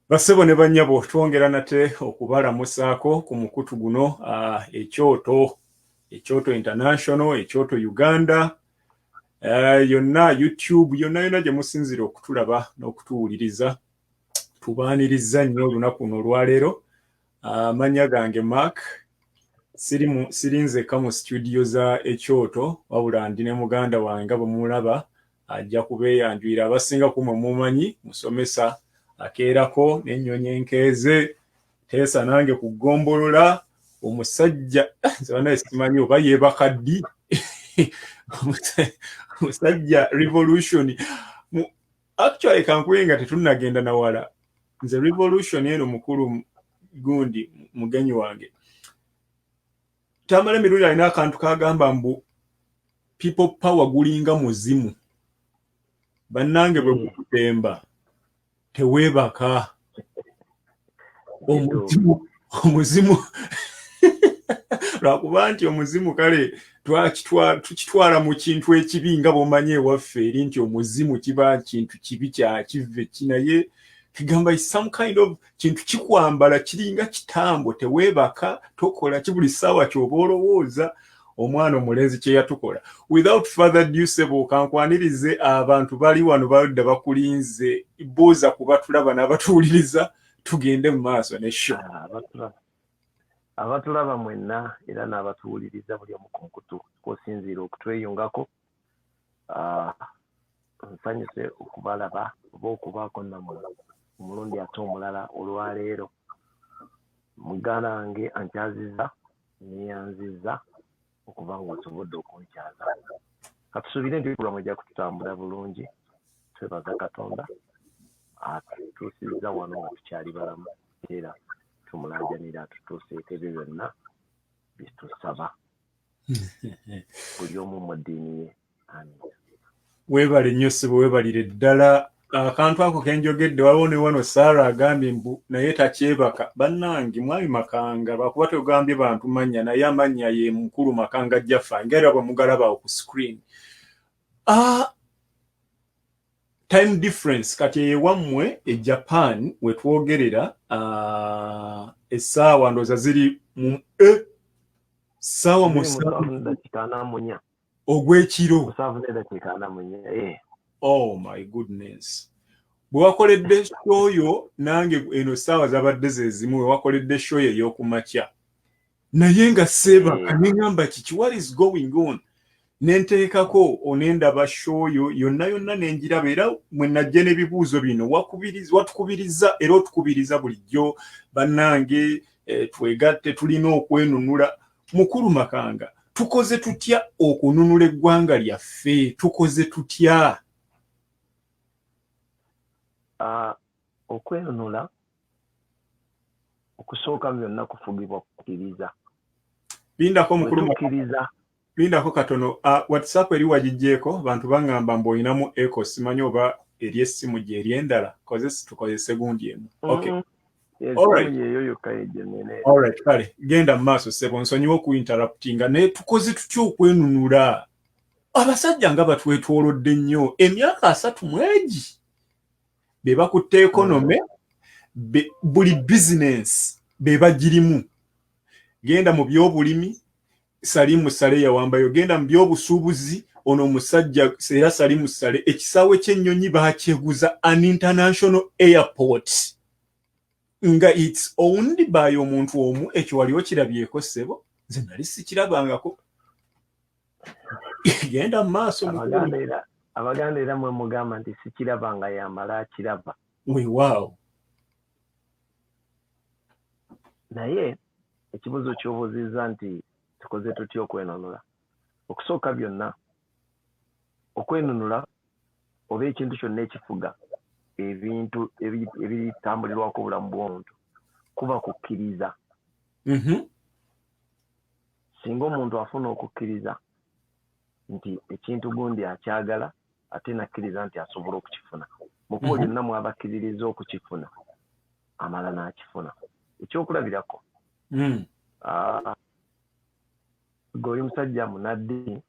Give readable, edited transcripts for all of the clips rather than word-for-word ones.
Bassebo ne bannyabo twongera nate okubalamusaako ku mukutu guno ekyoto international, ekyoto Uganda, yonna YouTube, yonna gye musinzira okutulaba n'okutuwuliriza. Tubaaniriza nnyo olunaku luno olwaleero. Amannya gange Mark, siri nzekka mu studio za ekyoto, wabula ndi ne muganda wange bwe mulaba ajja kubeeyanjulira. Abasinga kumwe mumanyi musomesa akeerako n'ennyonyi enkeeze, teesa nange ku ggombolola, omusajja nze banaye simanyi oba yeebaka ddi omusajja revolution. Actually kankuye nga tetunnagenda na wala, nze revolution eno mukulu gundi mugenyi wange tamala mirundi alina akantu kagamba mbu people power gulinga muzimu, bannange bwe gukutemba teweebaka. Omuzimu lwakuba nti omuzimu kale tukitwala mu kintu ekibi nga bw'omanyi ewaffe eri nti omuzimu kiba kintu kibi kyakive kinaye kigamba some kind of kintu kikwambala kiringa kitambo, teweebaka, tokola kibuli ssaawa ky'oba olowooza omwana omulenzi kye yatukola. Without further ado, Sebo kankwanirize abantu bali wano baludde bakulinze, buuza kuba tulaba n'abatuwuliriza tugende mu maaso ne show. Abatulaba mwenna era n'abatuwuliriza buli omu ku mukutu kw'osinziira okutweyungako, nsanyuse okubalaba oba okubaako nammwe omulundi ate omulala olwaleero. Muganda wange ankyazizza neyanzizza okuba nga osobodde okunkyaza. Katusuubire nti pulogulaamu ejja kututambula bulungi. Twebaza Katonda atutuusizza wano nga tukyali balamu era tumulajanira atutuuseeko ebyo byonna byetusaba buli omu mu ddiini ye. Weebale nnyo Sebo, weebalire ddala. Akantu ako kenjogedde waliwo ne wano Sarah agambye mbu naye takyebaka. Bannange mwami Makanga lwakuba togambye bantu mannya, naye amannya ye mukulu Makanga Jaffa ngera bwe mugalaba ku screen. Time difference kati ewammwe e Japan we twogerera essaawa ndoza ziri mu ssaawa musanvu ogw'ekiro. Oh my goodness. Bwe wakoledde shoyo nange eno ssaawa zabadde ze zimu we wakoledde shoyo ey'okumakya. Naye nga seebaka neŋŋamba kiki, what is going on? Nenteekako onendaba shoyo yonna nenjiraba era mwe najja n'ebibuuzo bino watukubiriza era otukubiriza bulijjo bannange twegatte tulina okwenunula. Mukulu Makanga, tukoze tutya okununula eggwanga lyaffe? Tukoze tutya? Okwenunula okusooka byonna kufugibwa kukkiriza. Bindako mukulu Makanga. Lindako katono, WhatsApp eri wagijjeeko bantu bangamba mbu olinamu echo, simanyi oba eri essimu gye eri endala, tukozese gundi emu. Okay. Alright, kale genda mu maaso Sebo, nsonyiwa okuinterruptinga naye tukoze tutya okwenunula? Abasajja nga batwetwolodde nnyo emyaka 3 mwegi be bakutte ekonome, buli business be bagirimu. Genda mu by'obulimi Salimu Sale yawambayo, genda mu by'obusuubuzi ono omusajja era Salimu Sale ekisaawe ky'ennyonyi bakyeguza an international airport nga it's owned by omuntu omu. Ekyo wali okirabyeko Sebo? Nze nali sikirabangako. Genda mu maaso Abaganda era mwe mugamba nti sikirabanga yamala akiraba. Wow. Naye ekibuzo ky'obuuzizza nti tukoze tutya okwenunula. Okusooka byonna okwenunula oba ekintu kyonna ekifuga ebintu ebitambulirwako obulamu bw'omuntu kuba kukkiriza. Singa omuntu afuna okukkiriza nti ekintu gundi akyagala ate nakkiriza nti asobola okukifuna, mukubo lyonna mwabakkiririza okukifuna amala n'akifuna. Ekyokulabirako goli musajja munaddiini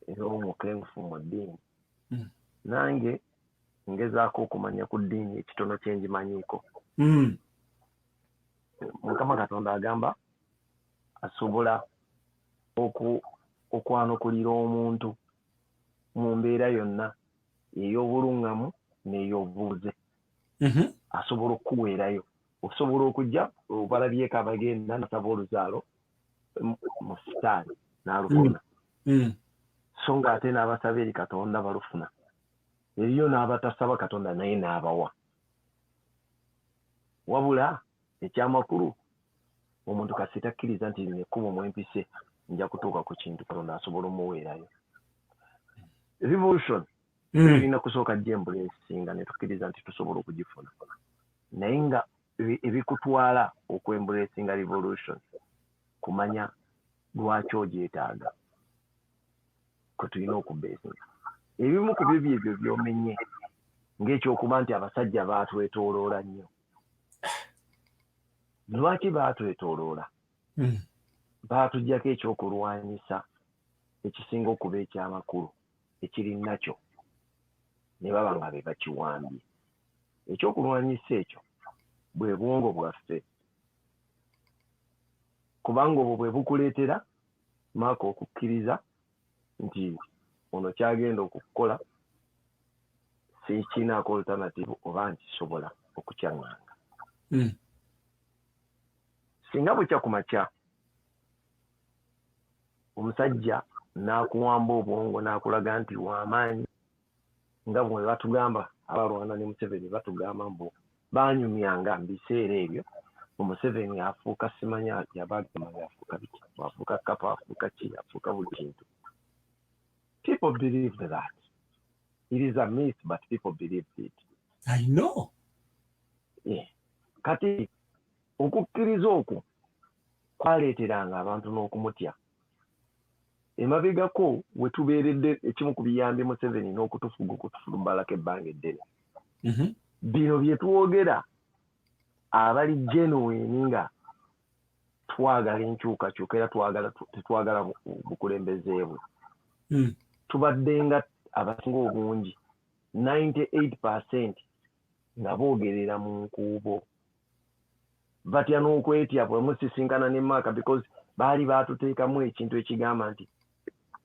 era omukengufu mu ddiini. Nange ngezaako okumanya ku ddiini ekitono kye ngimanyiiko. Mukama Katonda agamba asobola okwanukulira omuntu mu mbeera yonna ey'obuluŋŋamu n'ey'obubuze. Asobola okukuweerayo, osobola okujja obalabyeko abagenda nasaba oluzaalo mu sitaani n'alufuna, so nga ate n'abasaba eri Katonda balufuna. Eriyo n'abatasaba Katonda naye n'abawa. Wabula ekyamakulu omuntu kasi takkiriza nti lino ekkubo mwempise nja kutuuka ku kintu Katonda asobola omuweerayo. Revolution tulina kusooka gyembuleesinga ne tukkiriza nti tusobola okugifuna, naye nga ebikutwala okwembuleesinga revolution kumanya lwaki ogyetaaga kwe tulina okubeesinga. Ebimu ku bibyo ebyo byomenye ng'ekyokuba nti abasajja baatwetooloola nnyo. Lwaki baatwetooloola? Baatuggyako ekyokulwanyisa ekisinga okuba ekyamakulu ekiri nakyo ne baba nga be bakiwambye. Ekyokulwanyisa ekyo bwe bwongo bwaffe, kubanga obwo bwe bukuleetera maaka okukkiriza nti ono kyagenda okukola sikinaako alternative oba nkisobola okukyaŋŋanga. Singa bukya ku makya omusajja n'akuwamba obwongo n'akulaga nti w'amaanyi, nga bwe batugamba abalwana ne Museveni batugamba mbu baanyumyanga mu biseera ebyo, Museveni afuuka simanya yabagamba afuuka biki, afuuka kapa, afuuka ki, afuuka buli kintu. People believe that. It is a myth, but people believe it. I know. Yeah. Kati okukkiriza okwo kwaleeteranga abantu n'okumutya. Emabegako we tubeeredde ekimu ku biyambi Museveni n'okutufuga okutufulumbalako ebbanga eddene. Bino bye twogera abali genuine nga twagala enkyukakyuka era tetwagala bukulembeze bwe. Tubadde nga abasinga obungi 98% nga boogerera mu nkuubo. Batya n'okwetya bwe musisinkana ne Maaka because baali baatuteekamu ekintu ekigamba nti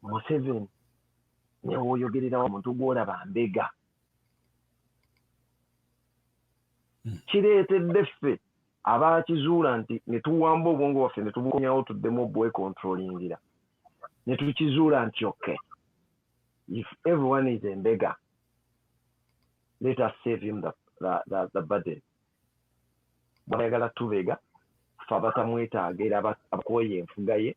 Museveni ne w'oyogererawo omuntu gw'olaba mbega. Kireetedde ffe abaakizuula nti ne tuwamba obwongo bwaffe ne tubukomyawo tuddemu obwekontrolingira, ne tukizuula nti okay, if everyone is a beggar, let us save him the burden. Bayagala tubega ffe abatamwetaaga era abakoye enfuga ye,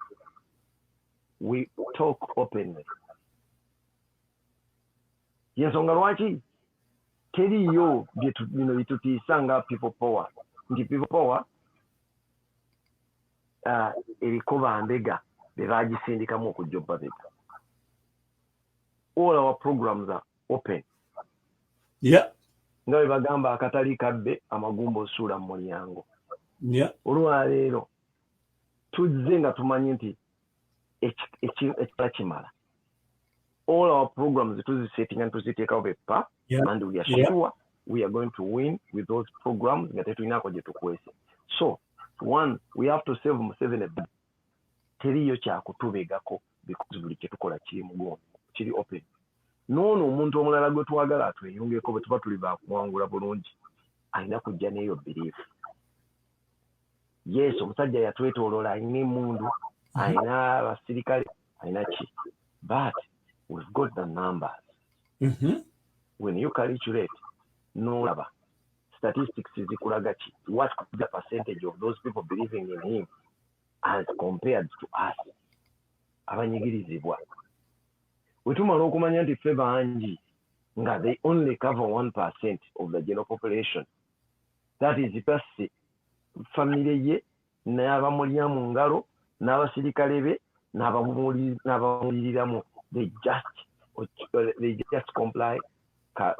we talk openly. Yensonga lwaki teriyo bino bitutiisa nga people power, nti people power eriko bambega be baagisindikamu okujja obbabega. All our programs are open. Yeah. Nga bwe bagamba akatali kabbe amagumba osuula mu mulyango. Yeah. Olwaleero tuzze nga tumanyi nti ekitala kimala. All our programs tuzisettinga tuziteekawo beppa, and we are sure we are going to win with those programs nga tetulinaako gye tukwese. So one, we have to save Museveni ebba. Teriyo kyakutubegako because buli kye tukola kiri mugongo, kiri open. Noono omuntu omulala gwe twagala atweyongeko bwe tuba tuli baakuwangula bulungi alina kujja n'eyo belief. Yes, omusajja yatwetooloola alina emmundu, alina abasirikale, alina ki, but we've got the numbers. When you calculate n'olaba statistics zikulaga ki, what the percentage of those people believing in him as compared to us abanyigirizibwa. We tumala okumanya nti ffe bangi nga they only cover 1% of the general population. That is pasi family ye n'abamulya mu ngalo n'abasirikale be n'abamuliriramu, they just comply ka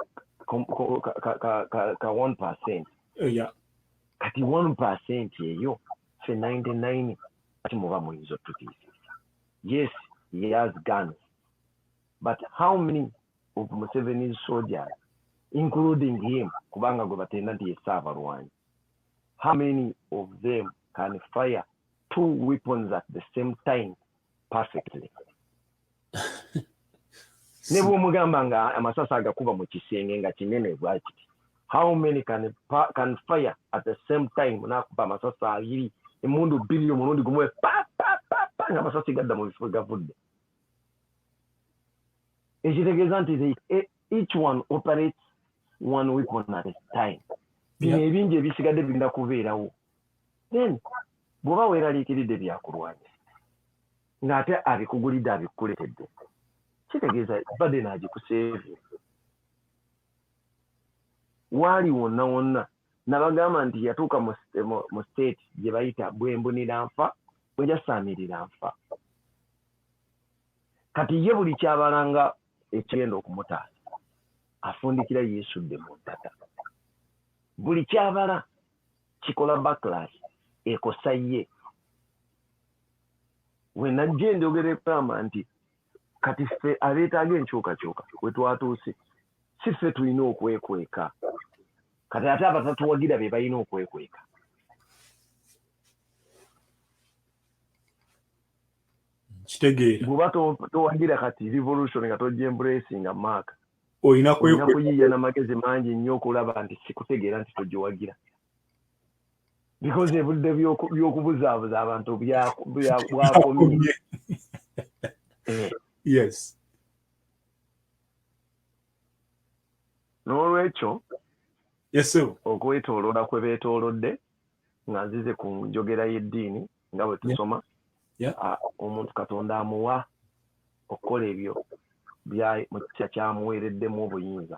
1%. Yeah. Kati 1% eyo ffe 99 kati muba muyinza otutiisisa. Yes, he has guns. But how many of Museveni's soldiers including him kubanga gwe batenda nti yesaabalwanyi. How many of them can fire 2 weapons at the same time perfectly? Ne bw'omugamba nga amasasi agakuba mu kisenge nga kinene bwakiti, how many can fire at the same time nakuba amasasi 2 emundu 2 omulundi gumu pa nga amasasi gadda mu bifo gavudde? Ekitegeeza nti each one operates one weapon at a time. Bino ebingi ebisigadde birinda kubeerawo. Then bw'oba weeraliikiridde byakulwanya ng'ate abikugulidde abikuletedde, kitegeeza badde naagikuseevye. Waali wonna wonna nabagamba nti yatuuka mu state gye bayita bwembunira nfa bwejasaamirira nfa. Kati ye buli kyabalanga ekigenda okumutaasa afundikira yeesudde mu ttaka. Buli kyabala kikola backlash ekosa ye. We najje njogera ekugamba nti kati ffe abeetaaga enkyukakyuka we twatuuse si ffe tulina okwekweka, kati ate abatatuwagira be balina okwekweka. Kitegeera bw'oba towagira kati revolution nga tojja embracinga mark olina kuyiiya n'amagezi mangi nnyo okulaba nti sikutegeera nti togiwagira, because ebudde by'okubuzaabuza abantu bwakomye. Yes. N'olwekyo okwetooloola kwe beetoolodde nga nzize ku njogera y'eddiini nga bwe tusoma, omuntu Katonda amuwa okukola ebyo mu kisa kyamuweereddemu obuyinza,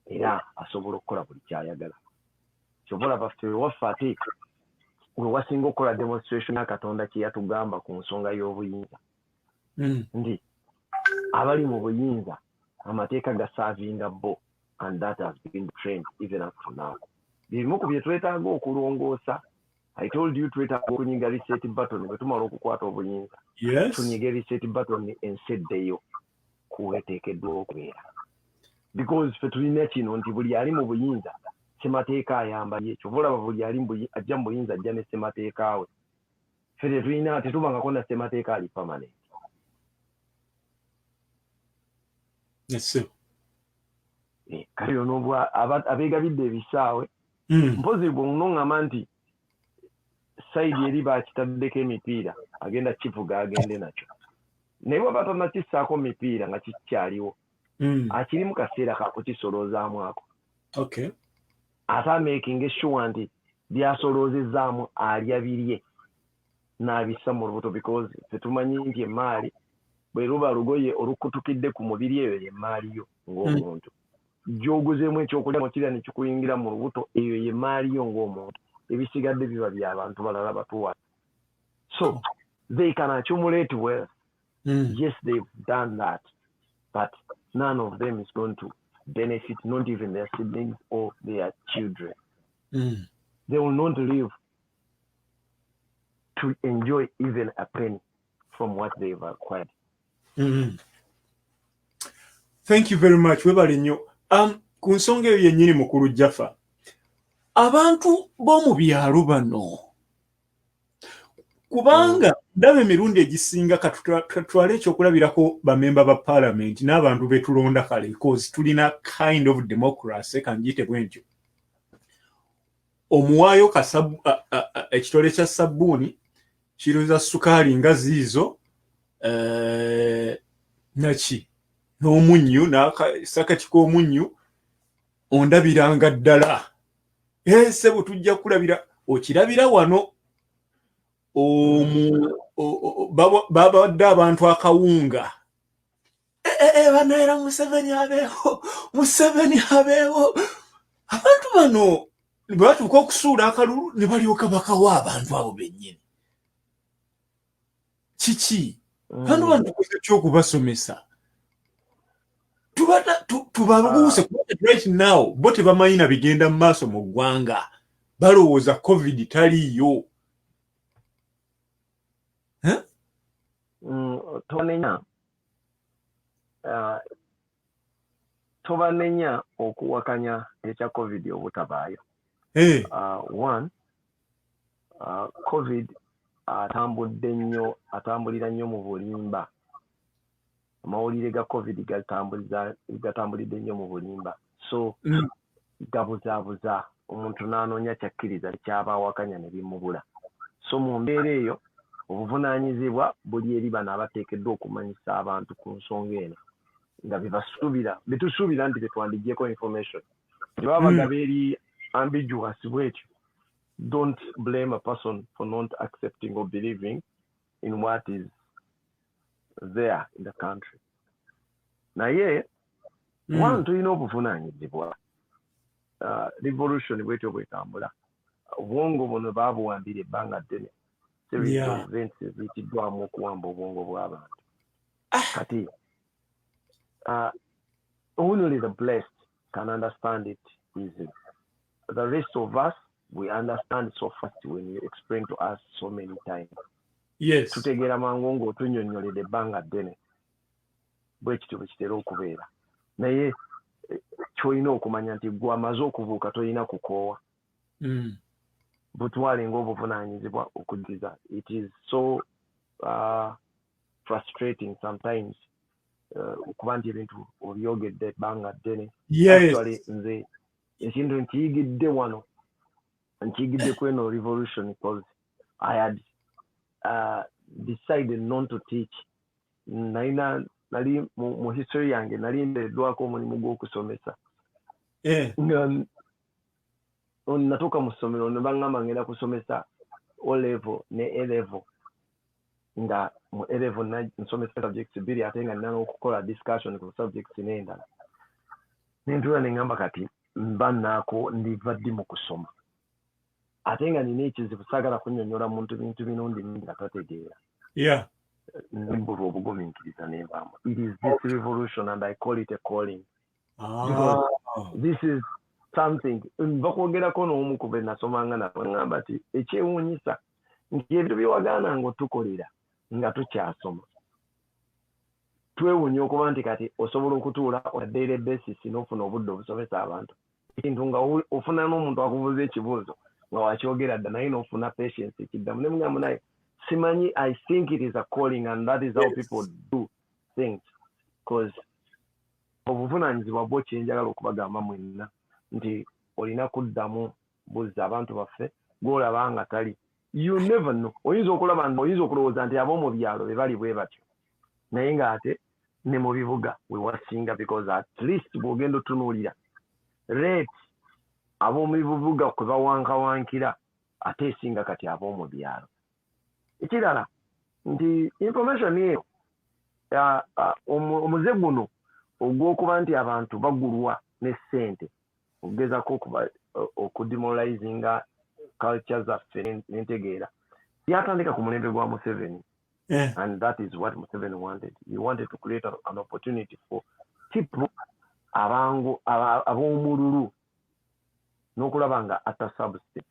era asobola okukola buli kyayagala. Kyobola baffe waffe ate we wasinga okukola demonstration ya Katonda kye yatugamba ku nsonga y'obuyinza ndi abali mu buyinza amateeka gasaavinga bo, and that has been trained even up to now. Bimu ku bye twetaaga okulongoosa. I told you twetaaga okunyiga reset button bwe tumala okukwata obuyinza. Tunyiga reset button enseddeyo kuweteekeddwa okubeera, because ffe tulina kino nti buli ali mu buyinza ssemateeka ayamba ye. Kyova olaba buli ali ajja mu buyinza ajja ne ssemateeka we. Ffe tetubangako na ssemateeka ali permanent. Kale ono abeegabidde ebisaawe mpozi bw'onoŋŋamba nti sayidi eri bakitaddeko emipiira agenda kivuga agende nakyo, naye bw'aba tannakissaako mipiira nga kikyaliwo akiri mu kaseera kakukisoloozaamu ako, ate amaking sure nti byasoloozezaamu alya birye n'abissa mu lubuto, because tetumanyi nti emaali bwe luba lugoye olukutukidde ku mubiri eyo y'emaali yo ng'omuntu. Gy'oguzeemu ekyokulya mukirya ne kikuyingira mu lubuto, eyo y'emaali yo ng'omuntu. Ebisigadde biba by'abantu balala batuwa. So they can accumulate wealth. Yes, they've done that, but none of them is going to benefit, not even their siblings or their children. They will not live to enjoy even a penny from what they've acquired. Thank you very much. Webale nnyo. Ku nsonga eyo yennyini mukulu Jaffa, abantu b'omu byalo bano, kubanga ndaba emirundi egisinga katutwale ekyokulabirako bamemba ba parliament n'abantu betulonda kale, because tulina kind of democracy kanjiyite bwentyo. Omuwaayo ekitole kya sabbuuni kiruza sukaali nga ziizo naki n'omunnyu n'akasakati k'omunnyu ondabiranga ddala. Sebo tujja kulabira okirabira wano babadde abantu akawunga banaera Museveni abeewo. Abantu bano batuuka okusuula akalulu ne balyoka bakawa abantu abo bennyini. Kiki bano bantu kyokubasomesa tubabuuse right now, bo tebamanyi na bigenda mu maaso mu ggwanga, balowooza covid taliiyo. tobanenya okuwakanya ekya COVID obutabaayo. One, COVID atambulira nnyo mu bulimba. Amawulire ga COVID gatambulidde nnyo mu bulimba. So gabuzaabuza omuntu n'anoonya kyakkiriza kyaba awakanya ne bimubula. So mu mbeera eyo obuvunaanyizibwa buli eri bano abateekeddwa okumanyisa abantu ku nsonga eno nga betusuubira nti betwandigyeko information. Baba bagaba eri ambiguous bwetyo. Don't blame a person for not accepting or believing in what is there in the country. Naye one tulina obuvunaanyizibwa. Revolution bwetyo bwetambula. Obwongo buno baabuwambira ebbanga ddene. Events ziyitiddwamu okuwamba obwongo bw'abantu. Kati only the blessed can understand it easily. The rest of us, we understand so fast when you explain to us so many times. Yes. Tutegeera mangu ng'otunnyonnyoledde ebbanga ddene bwe kityo bwe kitera okubeera. Naye ky'olina okumanya nti gwe amaze okubuuka tolina kukoowa. Butwale ng'obuvunaanyizibwa okujjuza. It is so frustrating sometimes okuba nti ebintu obyogedde ebbanga ddene. Actually nze ekintu nkiyigidde wano, nkiyigidde ku eno revolution because I had decided not to teach. Nali mu history yange nali ndeddwako omulimu gw'okusomesa. Natuuka mu ssomero ne baŋŋamba ngenda kusomesa O level ne A level. Nga mu A level nsomesa subjects bbiri ate nga nina n'okukola discussion ku subjects n'endala. Nentuula ne ŋŋamba kati mbannaako ndiva ddi mu kusoma. Ate nga nina ekizibu saagala kunnyonnyola muntu bintu bino ndi nga tategeera. Nimbulwa obugumiikiriza n'envaamu. It is this revolution and I call it a calling. Because this is something bakwogerako n'omu ku be nasomanga naŋŋamba nti ekyewuunyisa nti ebintu byewagaana ng'otukolera nga tukyasoma. Twewuunya okuba nti kati osobola okutuula on a daily basis n'ofuna obudde obusomesa abantu. Ekintu nga ofuna n'omuntu akubuuza ekibuuzo nga wakyogera dda naye n'ofuna patience ekiddamu ne mugamba naye simanyi. I think it is a calling and that is how people do things. Because obuvunaanyizibwa bwo kyenjagala okubagamba mwenna nti olina kuddamu buzza abantu baffe gw'olaba nga tali. You never know. Oyinza okulowooza nti ab'omu byalo be bali bwe batyo. Naye ng'ate ne mu bibuga we wasinga because at least bw'ogenda otunuulira rate ab'omu bibuga kwe bawankawankira ate esinga kati ab'omu byalo. Ekirala nti information eyo omuze guno ogw'okuba nti abantu bagulwa ne ssente okugezako okudemoralizinga culture zaffe n'entegeera yatandika ku mulembe gwa Museveni. And that is what Museveni wanted. He wanted to create an opportunity for people ab'omululu n'okulaba nga ata substance.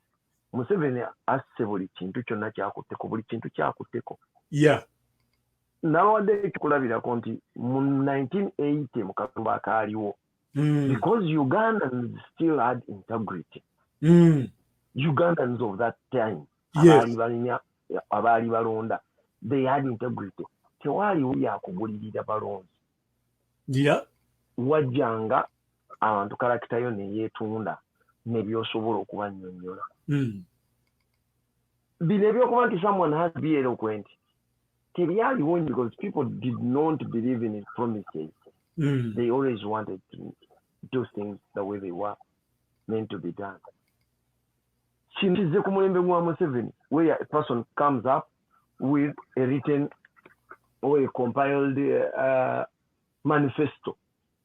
Museveni asse buli kintu kyonna kyakutteko, buli kintu kyakutteko. Nabawadde ekikulabirako nti mu 1980 mu katumba akaaliwo because Ugandans still had integrity. Ugandans of that time abaali balonda, they had integrity. Tewaaliwo yakugulirira balonzi. Wajjanga abantu karakitayo ne yeetunda ne by'osobola okubannyonnyola. Bino ebyokuba nti someone has to be eloquent tebyaliwo because people did not believe in his promises. They always wanted to do things the way they were meant to be done. Kino ku mulembe gwa Museveni where a person comes up with a written or a compiled manifesto.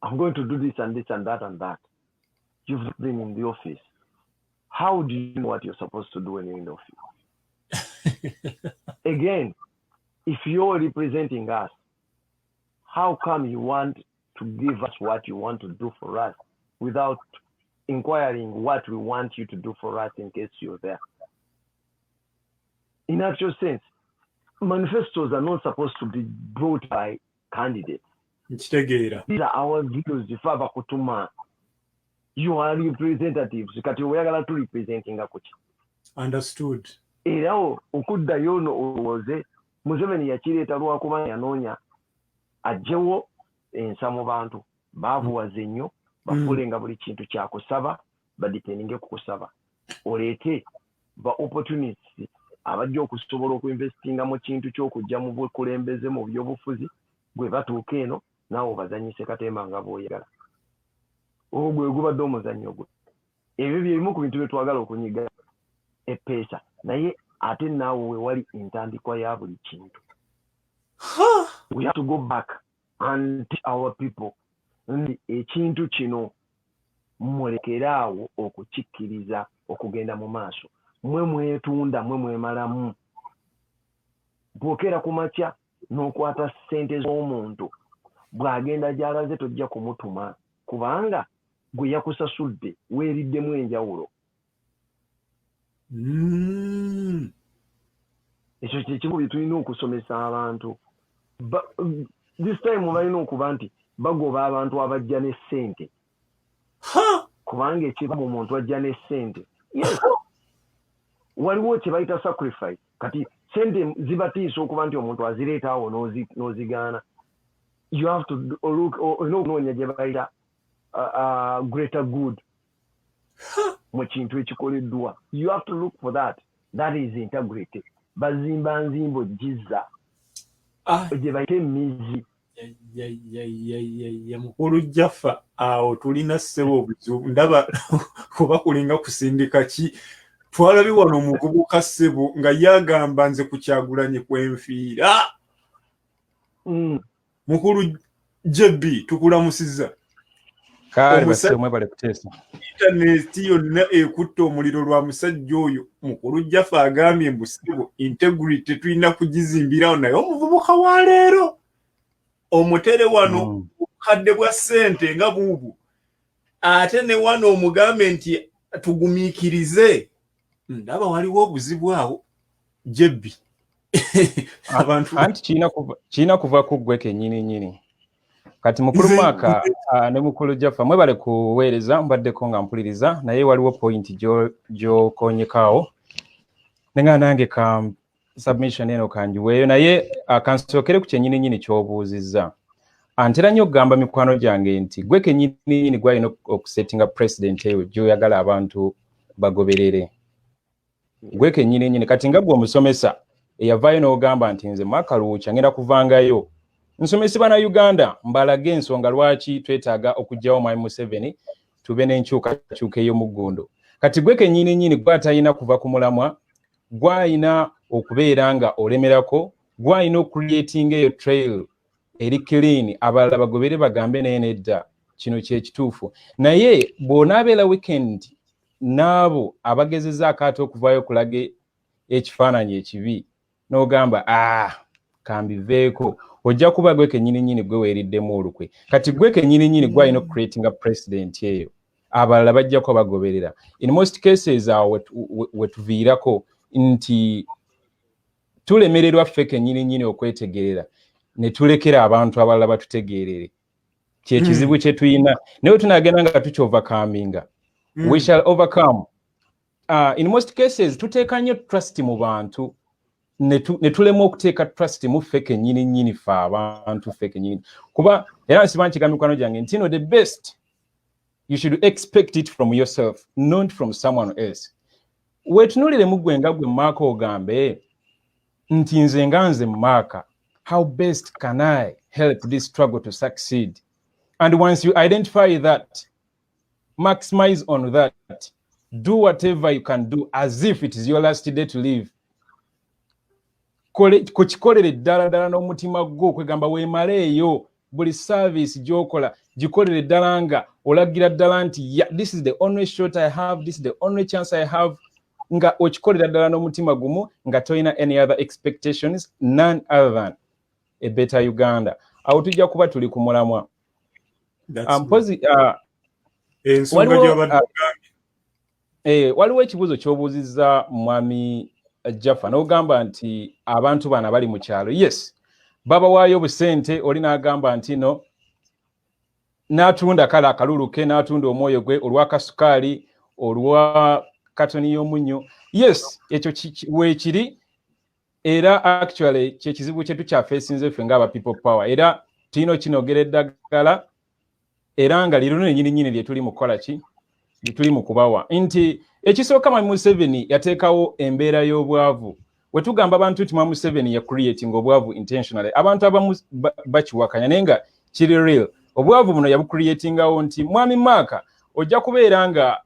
I'm going to do this and this and that and that. You've been in the office. How do you know what you're supposed to do when you're in the office? Again, if you're representing us, how come you want to give us what you want to do for us without inquiring what we want you to do for us in case you're there? In actual sense, manifestos are not supposed to be brought by candidates. Nkitegeera. These are our videos zifava kutuma. You are representatives. Kati oyagala tu representing kuki. Understood. Era okuddayo no olowooze Museveni yakireeta lwakuba yanoonya ajjewo ensa mu bantu baavuwaze nnyo bafulenga buli kintu kyakusaba badipendinge ku kusaba oleete ba opportunities abajja okusobola okuinvestinga mu kintu ky'okujja mu bukulembeze mu byobufuzi gwe batuuka eno naawe bazanyise katemba nga bw'oyagala ogwe gubadde omuzannyo gwe ebyo byerimu ku bintu bye twagala okunyiga epeesa naye ate naawe we wali entandikwa ya buli kintu. We have to go back and teach our people nti ekintu kino mulekeraawo okukikkiriza okugenda mu maaso mwe mwetunda mwe mwemalamu bwokera ku makya n'okwata ssente z'omuntu bw'agenda gy'alaze tojja kumutuma kubanga gwe yakusasudde weeriddemu enjawulo. Ekyo kyekimu bye tulina okusomesa abantu. This time balina okuba nti bagoba abantu abajja ne ssente kubanga ekiva mu muntu ajja ne ssente. Yes. Waliwo kye bayita sacrifice kati ssente zibatiisa okuba nti omuntu azireeta awo n'ozigaana. You have to look okunoonya gye bayita greater good mu kintu ekikoleddwa. You have to look for that. That is integrity. Bazimba nzimbo jizza gye bayita emizi. Mukulu Jaffa awo tulina ssebo obuzibu ndaba kuba kulinga kusindika ki twalabi wano omuvubuka ssebo nga yagamba nze ku Kyagulanyi kwenfiira. Mukulu JB tukulamusiza. Kale basemwe bale kuteesa. Internet yonna ekutte omuliro lwa musajja oyo Mukulu Jaffa agambye mbu ssebo integrity tulina kugizimbirawo naye omuvubuka wa leero omutere wano kadde bwa ssente nga buubu ate ne wano omugambe nti tugumiikirize ndaba waliwo obuzibu awo jebbi abantu anti kiina kuva ku ggwe kennyini kati mukulu Maaka ne Mukulu Jaffa mwebale kuweereza mbaddeko nga mpuliriza naye waliwo point gy'okonyekaawo nenga nange ka submission eno kanjiweeyo naye kansookere ku kyennyini ky'obuuzizza. Antera nnyo okugamba mikwano gyange nti gwe kennyini gwalina okusettinga president eyo gy'oyagala abantu bagoberere. Gwe kennyini kati nga gwe omusomesa eyavaayo n'ogamba nti nze Maaka Luwuki ngenda kuvangayo nsomesebwa na Uganda mbalage ensonga lwaki twetaaga okuggyawo Mwami Museveni tube n'enkyukakyuka ey'omuggundo. Kati gwe kennyini gw'atalina kuva ku mulamwa gwalina okubeera nga olemerako gwalina okucreatinga eyo trail eri clean abalala bagobere bagambe naye nedda kino kyekituufu naye bw'onaabeera weekend n'abo abagezezzaako ate okuvaayo okulaga ekifaananyi ekibi n'ogamba kambiveeko ojja kuba gwe kennyini gwe weeriddemu olukwe. Kati gwe kennyini gwalina okucreatinga president eyo abalala bajjako bagoberera. In most cases awo wetuviirako nti tulemererwa ffe kennyini okwetegerera ne tulekera abantu abalala batutegeerere. Kyekizibu kye tulina naye tunaagenda nga tukyovercominga. We shall overcome. In most cases tuteeka nnyo trust mu bantu ne tulema okuteeka trust mu ffe kennyini ffe abantu ffe kennyini kuba era nsiba nkigambo mikwano gyange nti the best you should expect it from yourself not from someone else. Wetunulire mugwe nga gwe Maaka ogambe nti nze nga nze Maaka how best can I help this struggle to succeed, and once you identify that, maximize on that, do whatever you can do as if it is your last day to live. Kukikolere ddala n'omutima gwo okwegamba weemaleeyo buli service gy'okola gikolere ddala nga olagira ddala nti this is the only shot I have, this is the only chance I have, nga okikolera ddala n'omutima gumu nga toyina any other expectations none other than a better Uganda. Awo tujja kuba tuli ku mulamwa. Waliwo ekibuuzo ky'obuuzizza Mwami Jaffa n'ogamba nti abantu bana bali mu kyalo. Yes, baba waayo busente oli n'agamba nti no n'atunda kala akalulu ke n'atunda omwoyo gwe olwa kasukali olwa katoni y'omunyo. Yes, ekyo weekiri era actually kye kizibu kyetu kya facinze ffe ng'aba people power era tulina kinogera eddagala era nga liro nyini lye tuli mu kukola ki tuli mu kubawa nti ekisooka Mwami Museveni yateekawo embeera y'obwavu. We tugamba abantu nti Mwami Museveni ya creating obwavu intentionally, abantu abamu bakiwakanya naye nga kiri real. Obwavu buno yabucreatingawo nti Mwami Maka ojja kubeera nga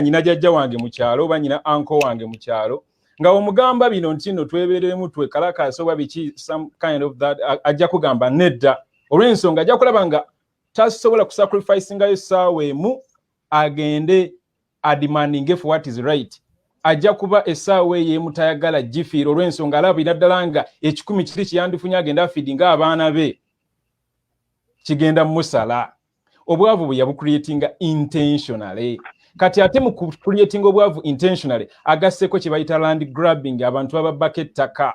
nyina jjajja wange mu kyalo oba nyina anko wange mu kyalo nga omugamba bino nti no twebeeremu twekalakaasa oba biki some kind of that, ajja kugamba nedda olw'ensonga ajja kulaba nga tasobola kusacrificingayo essaawa emu agende ademandinge for what is right. Ajja kuba essaawa eyo emutayagala gifiira olw'ensonga alabira ddala nga ekikumi kiri kiyandifunye agenda afeedinga abaana be kigenda musala. Obwavu bwe yabucreatinga intentionally. Kati ate mu creating obwavu intentionally agasseko kye bayita land grabbing, abantu ababaka ettaka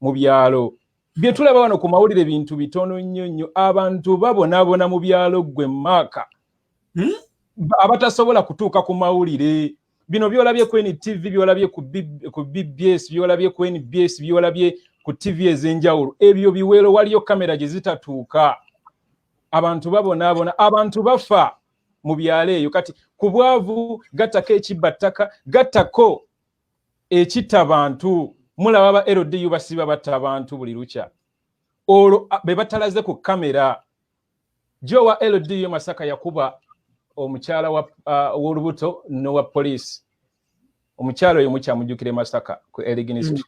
mu byalo. Bye tulaba wano ku mawulire bintu bitono nnyo, abantu babonaabona mu byalo gwe Maka abatasobola kutuuka ku mawulire. Bino byolabye ku NTV, byolabye ku BBS, byolabye ku NBS, byolabye ku TV ez'enjawulo. Ebyo biwero waliyo kamera gye zitatuuka. Abantu babonaabona, abantu bafa mu byalo eyo. Kati ku bwavu gattako ekibbattaka, gattako ekitta abantu. Mulaba ba LDU basiba batta abantu buli lukya. Olwo be batalaze ku kamera. Jo wa LDU Masaka yakuba omukyala w'olubuto n'owa police. Omukyala oyo mukyamujjukire Masaka ku Eligini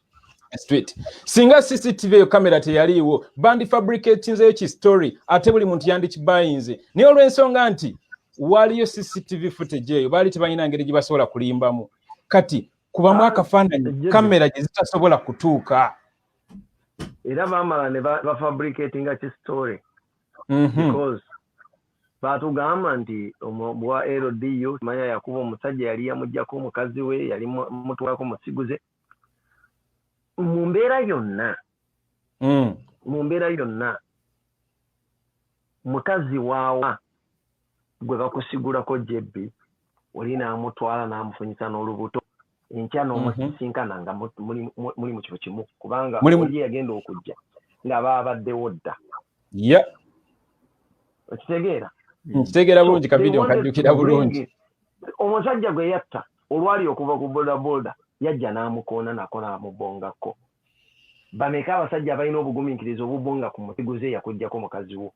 Street. Singa CCTV yo kamera teyaliiwo bandi fabricatinzeyo ki story ate buli muntu yandikibayinze. Naye olw'ensonga nti waliyo CCTV footage eyo baali tebanyina ngeri gye basobola kulimbamu. Kati kubamu akafaananyi kamera gye zitasobola kutuuka. Era baamala ne bafabricatinga ki story. Because batugamba nti bwa LDU manya yakuba omusajja yali yamujjako omukazi we yali mutwalako musiguze. Mu mbeera yonna mukazi waawa gwe bakusigulako jebbi oli n'amutwala n'amufunyisa n'olubuto enkya n'omusisinkana nga muli mu kifo kimu kubanga oli yagenda okujja nga baabaddewo dda. Okitegeera? Nkitegeera bulungi kabidio nkajjukira bulungi. Omusajja gwe yatta olwali okuva ku bodaboda yajja n'amukoona nako n'amubongako. Bameka abasajja balina obugumiikiriza obubonga ku musiguze yakujjako mukazi wo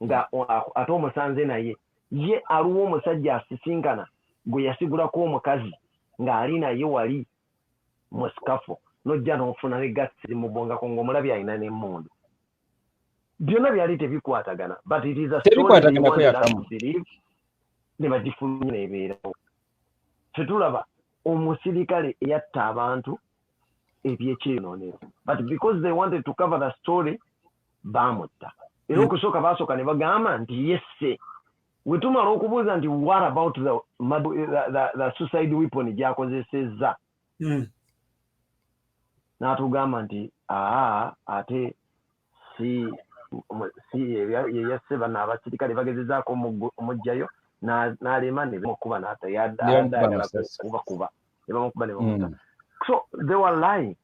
nga ate omusanze naye ye aliwo omusajja asisinkana gwe yasigulako omukazi ng'ali naye wali mu sikafo n'ojja n'ofuna ne gasi zimubongako ng'omulabye alina n'emmundu. Byonna byali tebikwatagana but it is a story ne bagifunye n'ebeerawo. Tetulaba omusirikale eyatta abantu ebyekyenoonero but because they wanted to cover the story baamutta. Era okusooka baasooka ne bagamba nti yesse we tumala okubuuza nti what about the suicide weapon gy'akozesezza n'atugamba nti ate si yeyesse bano abasirikale bagezezaako omugjayo n'alema ne bamukuba n'atayaddaagala kubakuba ne bamukuba ne bamuta. So they were lying.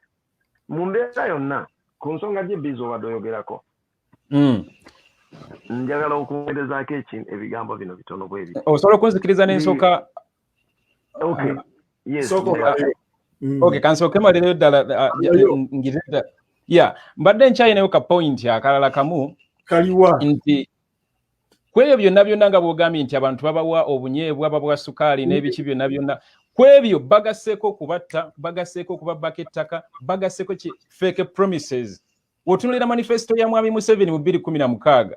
Mu mbeera yonna ku nsonga gy'ebbiizi obadde oyogerako njagala okuweerezaako ebigambo bino bitono bwe biri. Osobola okunzikiriza n'ensooka? Okay. Yes. Okay, kansooke malirayo ddala ngirira. Mbadde nkyalinayo ka point akalala kamu kaliwa nti kwebyo byonna nga bw'ogambye nti abantu babawa obunyeebwa babwa sukaali n'ebiki byonna kwebyo bagasseeko kubatta, bagasseeko kubabaka ettaka, bagasseeko fake promises. Otunulira manifesto ya Mwami Museveni mu 2016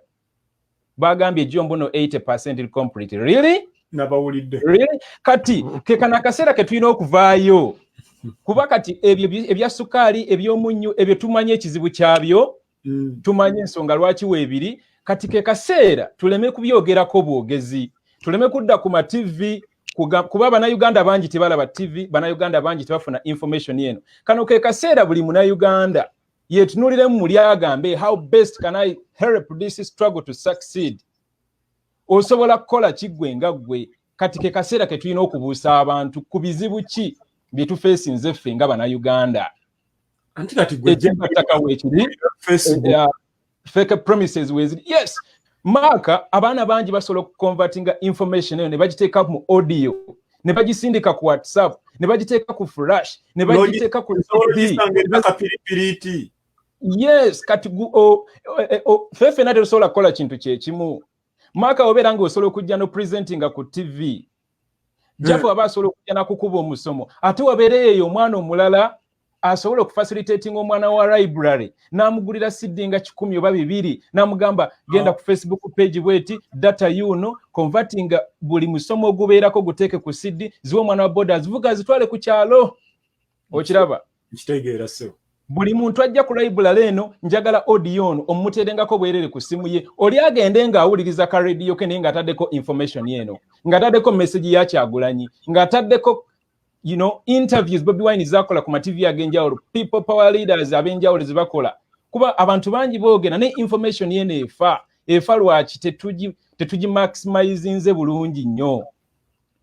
bagambye Jombo no 80% complete. Really? Nabawulidde. Really? Kati kekana akaseera ke tulina okuvaayo kuba kati ebya sukaali ebyomunyu ebyo tumanye ekizibu kyabyo tumanye ensonga lwaki weebiri. Kati ke kaseera tuleme kubyogerako bwogezi, tuleme kudda ku ma TV kuba bannayuganda bangi tebalaba TV, bannayuganda bangi tebafuna information yeno. Kano ke kaseera buli munnayuganda yetunuliremu muli agambe how best can I help this struggle to succeed. osobola kukola kiggwe nga ggwe kati ke kaseera ke tulina okubuusa abantu ku bizibu ki bye tufeesinze ffe nga Bannayuganda. Anti kati gwe ttaka weekiri fake promises weziri. Yes, Marka abaana bangi basobola okukonvertinga information eyo ne bagiteeka mu audio ne bagisindika ku WhatsApp ne bagiteeka ku flash ne bagiteeka ku CD. Yes, kati fefe nate osobola kukola kintu kyekimu. Marka obeera nga osobola okujja no presentinga ku TV. Jafu aba asobola okujja nakukuba omusomo. Ate wabeereyo omwana omulala asobola okufacilitating omwana wa library n'amugulira CD nga 10 oba 2 n'amugamba genda ku Facebook page bweti data yuno converting buli musomo ogubeerako guteeke ku CD ziwe omwana wa borders vuga zitwale ku kyalo. Okiraba kitegeera so buli muntu ajja ku library eno njagala audio ono omuterengako bwerere ku simu ye oli agende nga awuliriza ka radio ke nga ataddeko information yeno nga ataddeko message ya Kyagulanyi nga ataddeko interviews Bobi Wine zakola ku TV agenjawulo people power leaders abenjawulo zibakola kuba abantu bangi boogera ne information yene efa lwaki tetugi maximizing bulungi nnyo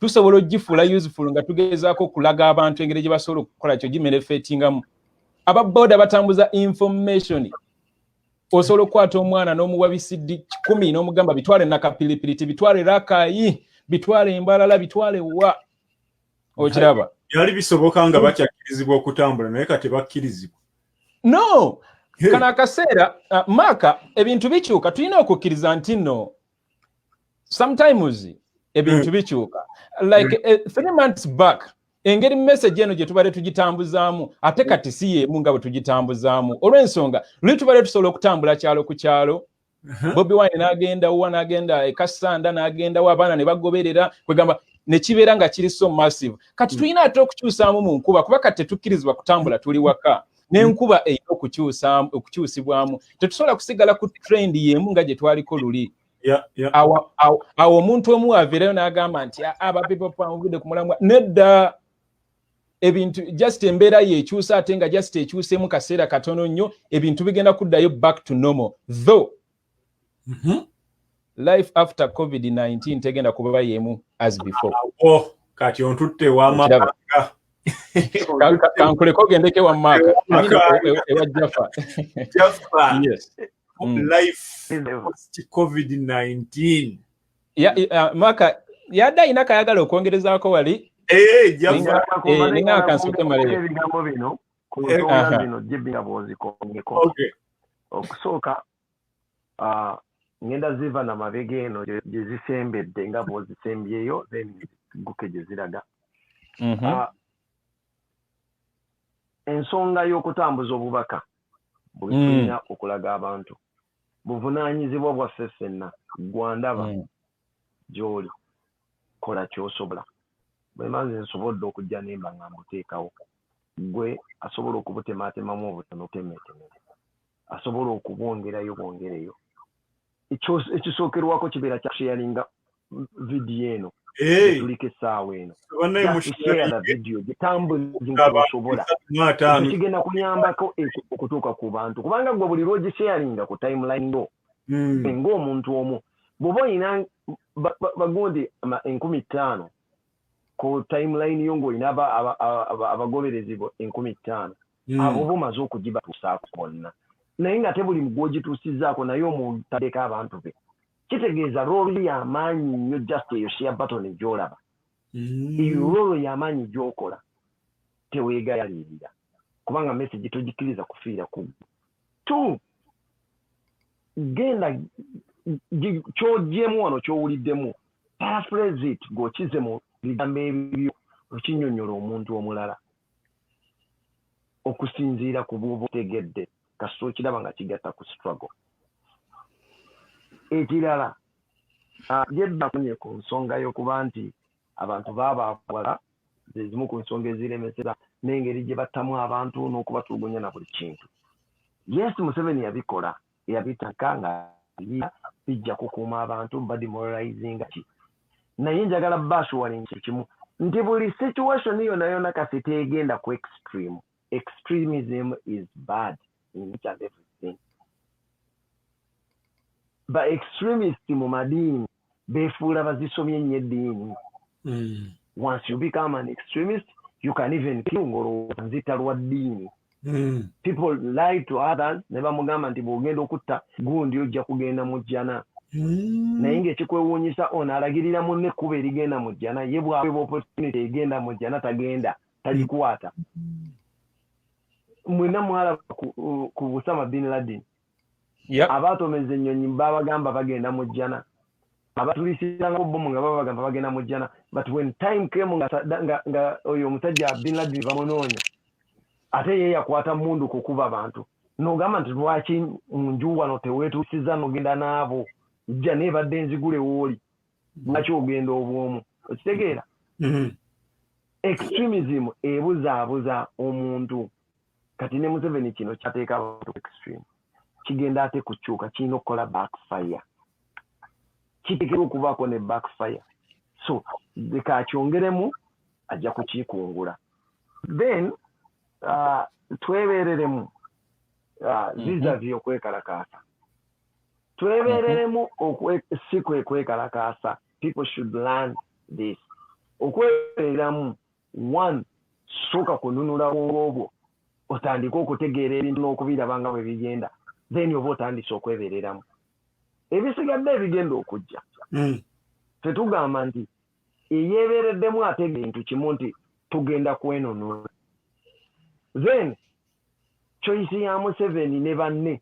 tusobola ogifuula useful nga tugezaako kulaga abantu engeri gye basobola okukola kyo gimenefetingamu ababoda batambuza information osobola okukwata omwana n'omuwa bisidi 10 n'omugamba bitwale nakapilipili bitwale rakayi bitwale embalala bitwale wa okiraba yali bisoboka nga bakyakirizibwa okutambula naye kati bakkirizibwa no kana akaseera Marka ebintu bikyuka tulina okukkiriza nti no sometimes ebintu bikyuka like 3 months back engeri message eno gye tubale tugitambuzaamu ate kati si yemu nga bwe tugitambuzaamu olw'ensonga luli tubale tusobola okutambula kyalo ku kyalo Bobi Wine n'agenda wa n'agenda ekasanda n'agenda wa abaana ne bagoberera kwegamba ne kibeera nga kiri so massive kati tulina ate okukyusaamu mu nkuba kuba kati tetukkirizibwa kutambula tuli waka n'enkuba eyina okukyusibwamu tetusobola kusigala ku trend yemu nga gye twaliko luli. Awo omuntu omu aveerayo n'agamba nti aba people panvudde ku mulamwa nedda ebintu just embeera yekyusa ate nga just ekyuseemu kaseera katono nnyo ebintu bigenda kuddayo back to normal though life after COVID-19 tegenda kuba yemu as before. Kati ontutte wamaka kankuleko gendeke wa Marka ewa Jaffa. Yes. Life post COVID-19 Marka yadda ina kayagala okwongerezaako wali Jaffa ninga akansuke malebe ebigambo bino ku nsonga zino jibinga bwozikongeko okusooka ngenda ziva na mabege eno gye zisembedde nga bwozisembyeyo then guke gye ziraga ensonga y'okutambuza obubaka bwe tulina okulaga abantu buvunaanyizibwa bwaffe ffenna gwandaba gy'oli kola ky'osobola bwe manzi nsobodde okujja nemba nga mbuteekawo gwe asobola okubutematemamu obutono temetemere asobola okubwongerayo bwongereyo ekisookerwako kibeera kya sharinga vidiyo eno tuliko essaawa eno share vidiyo gitambuzi nga osobola kigenda kuyambako okutuuka ku bantu kubanga gwe buli lwogisharinga ku timeline yo ng'omuntu omu bw'oba olina bagundi 5,000 ku timeline yo ng'olina abagoberezi 5,000 abo bumaze okugibatuusaako bonna naye nga te buli gw'ogituusizzaako naye omutaddeko abantu be kitegeeza roolo y'amaanyi nnyo just eyo share button gy'olaba eyo roolo y'amaanyi gy'okola teweegayalirira kubanga message togikkiriza kufiira ku tu genda ky'oggyemu wano ky'owuliddemu paraphrase it ng'okize mu bigambo ebibyo okinnyonnyola omuntu omulala okusinziira ku bw'oba otegedde kasita okiraba nga kigatta ku struggle. Ekirala yeddakunye ku nsonga y'okuba nti abantu baabawala zezimu ku nsonga eziremeseza n'engeri gye battamu abantu n'okubatulugunya na buli kintu. Yes, Museveni yabikola yabitaka nga bijja kukuuma abantu bademoralizinga ki naye njagala bashuwalingi kimu nti buli situation yonna kasi tegenda ku extreme. Extremism is bad in each and everything. But extremists mu madini befuula bazisomye nnyo eddiini. Once you become an extremist, you can even kill ng'olowooza nzita lwa ddiini. People lie to others ne bamugamba nti bw'ogenda okutta gundi ojja kugenda mu jjana. Naye ng'ekikwewuunyisa ono alagirira munne ekkuba erigenda mu jjana, ye bw'aweebwa opportunity egenda mu jjana tagenda, talikwata. Mwenna mwalaba ku Osama bin Laden. Abaatomeza ennyonyi babagamba bagenda mu jjana. Abatulisirangako bomu nga babagamba bagenda mu jjana. But when time came nga oyo omusajja bin Laden bamunoonya, ate ye yakwata mundu kukuba abantu. N'ogamba nti lwaki mu nju wano teweetuusiza n'ogenda n'abo. Jja n'ebadde nzigule wooli. Lwaki ogenda obwomu? Okitegeera? Extremism ebuzaabuza omuntu. Kati ne Museveni kino kyateeka abantu extreme. Kigenda ate kukyuka, kirina okukola backfire. Kiteekera okubaako ne backfire. So, leka akyongeremu, ajja kukikungula. Then, twebereremu vis-a-vis okwekalakaasa. Twebereremu si kwekalakaasa. People should learn this. Okwebereramu, one, sooka kununula bwobwo. Otandika okutegeera ebintu n'okubirabanga bwe bigenda. Then oba otandise okwebereramu. Ebisigadde ebigenda okujja. Tetugamba nti eyeebereddemu ate ebintu kimu nti tugenda kwenunula. Then choice ya Museveni ne banne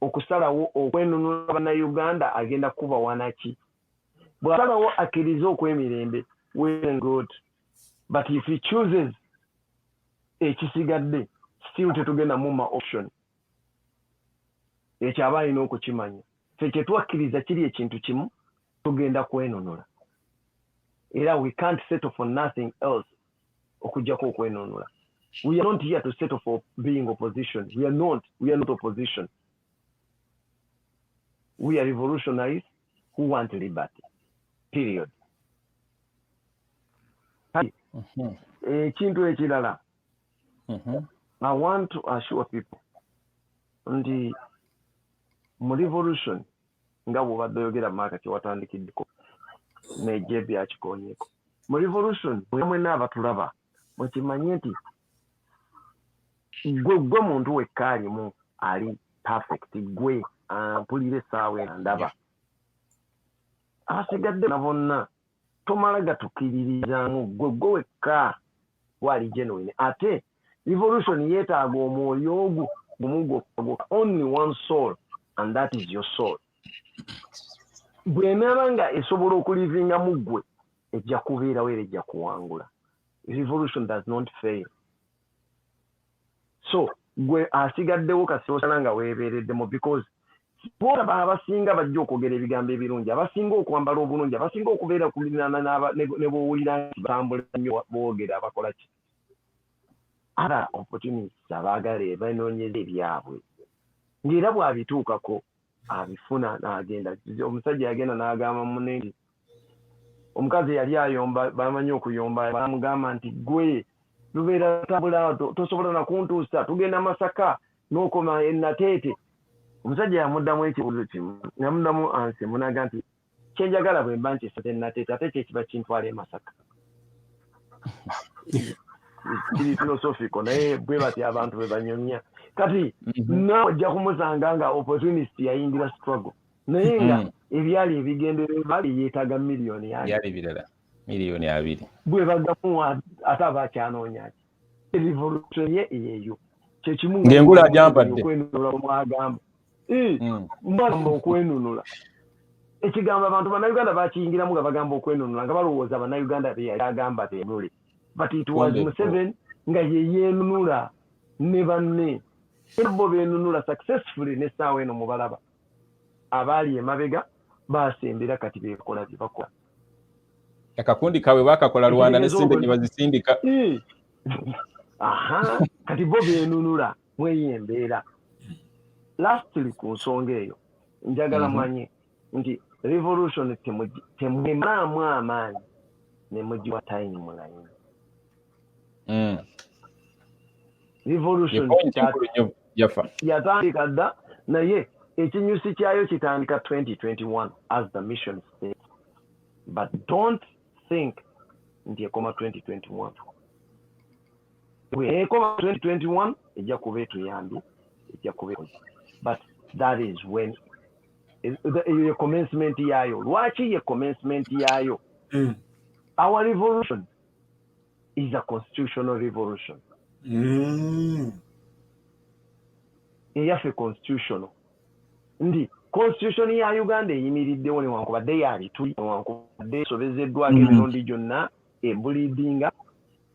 okusalawo okwenunula bannayuganda agenda kuba wanaki. Bw'asalawo akkiriza okwemirembe, well and good. But if he chooses ekisigadde, still tetugenda muma option. Ekyo aba alina okukimanya. Ffe twakkiriza kiri ekintu kimu, tugenda kwenunula. Era we can't settle for nothing else okujjako okwenunula. We are not here to settle for being opposition. We are not opposition. We are revolutionaries who want liberty. Period. Ekintu ekirala. I want to assure people nti mu revolution nga bw'obadde oyogera Mark watandikiddeko n'ejje byakikonyeeko. Mu revolution mwenna abatulaba mukimanye nti gwe muntu wekka alimu ali perfect, gwe mpulira essaawa ndaba. Abasigadde na bonna tomala gatukiririzaamu, gwe wekka wali genuine. Ate revolution yeetaaga omwoyo ogwo gumu gwokka, only one soul, and that is your soul. Bw'enaaba nga esobola okulivinga mu ggwe ejja kubeerawo era ejja kuwangula. Revolution does not fail. So gwe asigaddewo kasi osala nga weebeereddemu, because boolaba abasinga bajja okwogera ebigambo ebirungi, abasinga okwambala obulungi, abasinga okubeera kulinana ne bw'owulira nti batambula nnyo boogera abakola ki. Other opportunities abaagala banoonyeza ebyabwe. Ng'era bw'abituukako abifuna n'agenda. Omusajja yagenda n'agamba munne nti omukazi yali ayomba, bamanyi okuyomba, bamugamba nti gwe lubeera tambula tosobola na kuntuusa, tugenda Masaka n'okoma Nateete. Omusajja yamuddamu ekibuuzo kimu, yamuddamu ansi munaga nti kyenjagala bwe mba nkisate Nateete ate kyekiba kintwala e Masaka. Kiri philosophical naye bwe bati abantu bwe banyomya. Kati nawe ojja kumusanga nga opportunist yayingira struggle. Naye nga ebyali ebigendererwa bali yeetaaga miliyoni yange. Byali birala miliyoni 2. Bwe bagamu ate abakyanoonya ki. Revolution ye eyeeyo. Kye kimu ng'engula ajampadde. Okwenunula mwagamba. Mbagamba okwenunula. Ekigamba abantu bannayuganda bakiyingiramu nga bagamba okwenunula nga balowooza bannayuganda be yagamba beenule. But it was Museveni nga ye yeenunula ne banne. Bo beenunula successfully n'essaawa eno mubalaba. Abaali emabega baasembera kati beekola bye bakola. Akakundi kaabwe bakakola Rwanda n'esente gye bazisindika. Kati bo beenunula mweyo embeera. Lastly ku nsonga eyo njagala manye nti revolution temwemaamu amaanyi ne mugiwa time mulayini. Revolution yatandika dda naye ekinyusi kyayo kitandika 2021 as the mission state. but don't think nti ekoma 2021 ekoma 2021 ejja kuba etuyambye ejja kuba but that is when the commencement yayo lwaki ye commencement yayo our revolution is a constitutional revolution eyaffe constitutional ndi constitution ya Uganda eyimiriddewo newankubadde yali tuli newankubadde esobezeddwako emirundi gyonna ebulidinga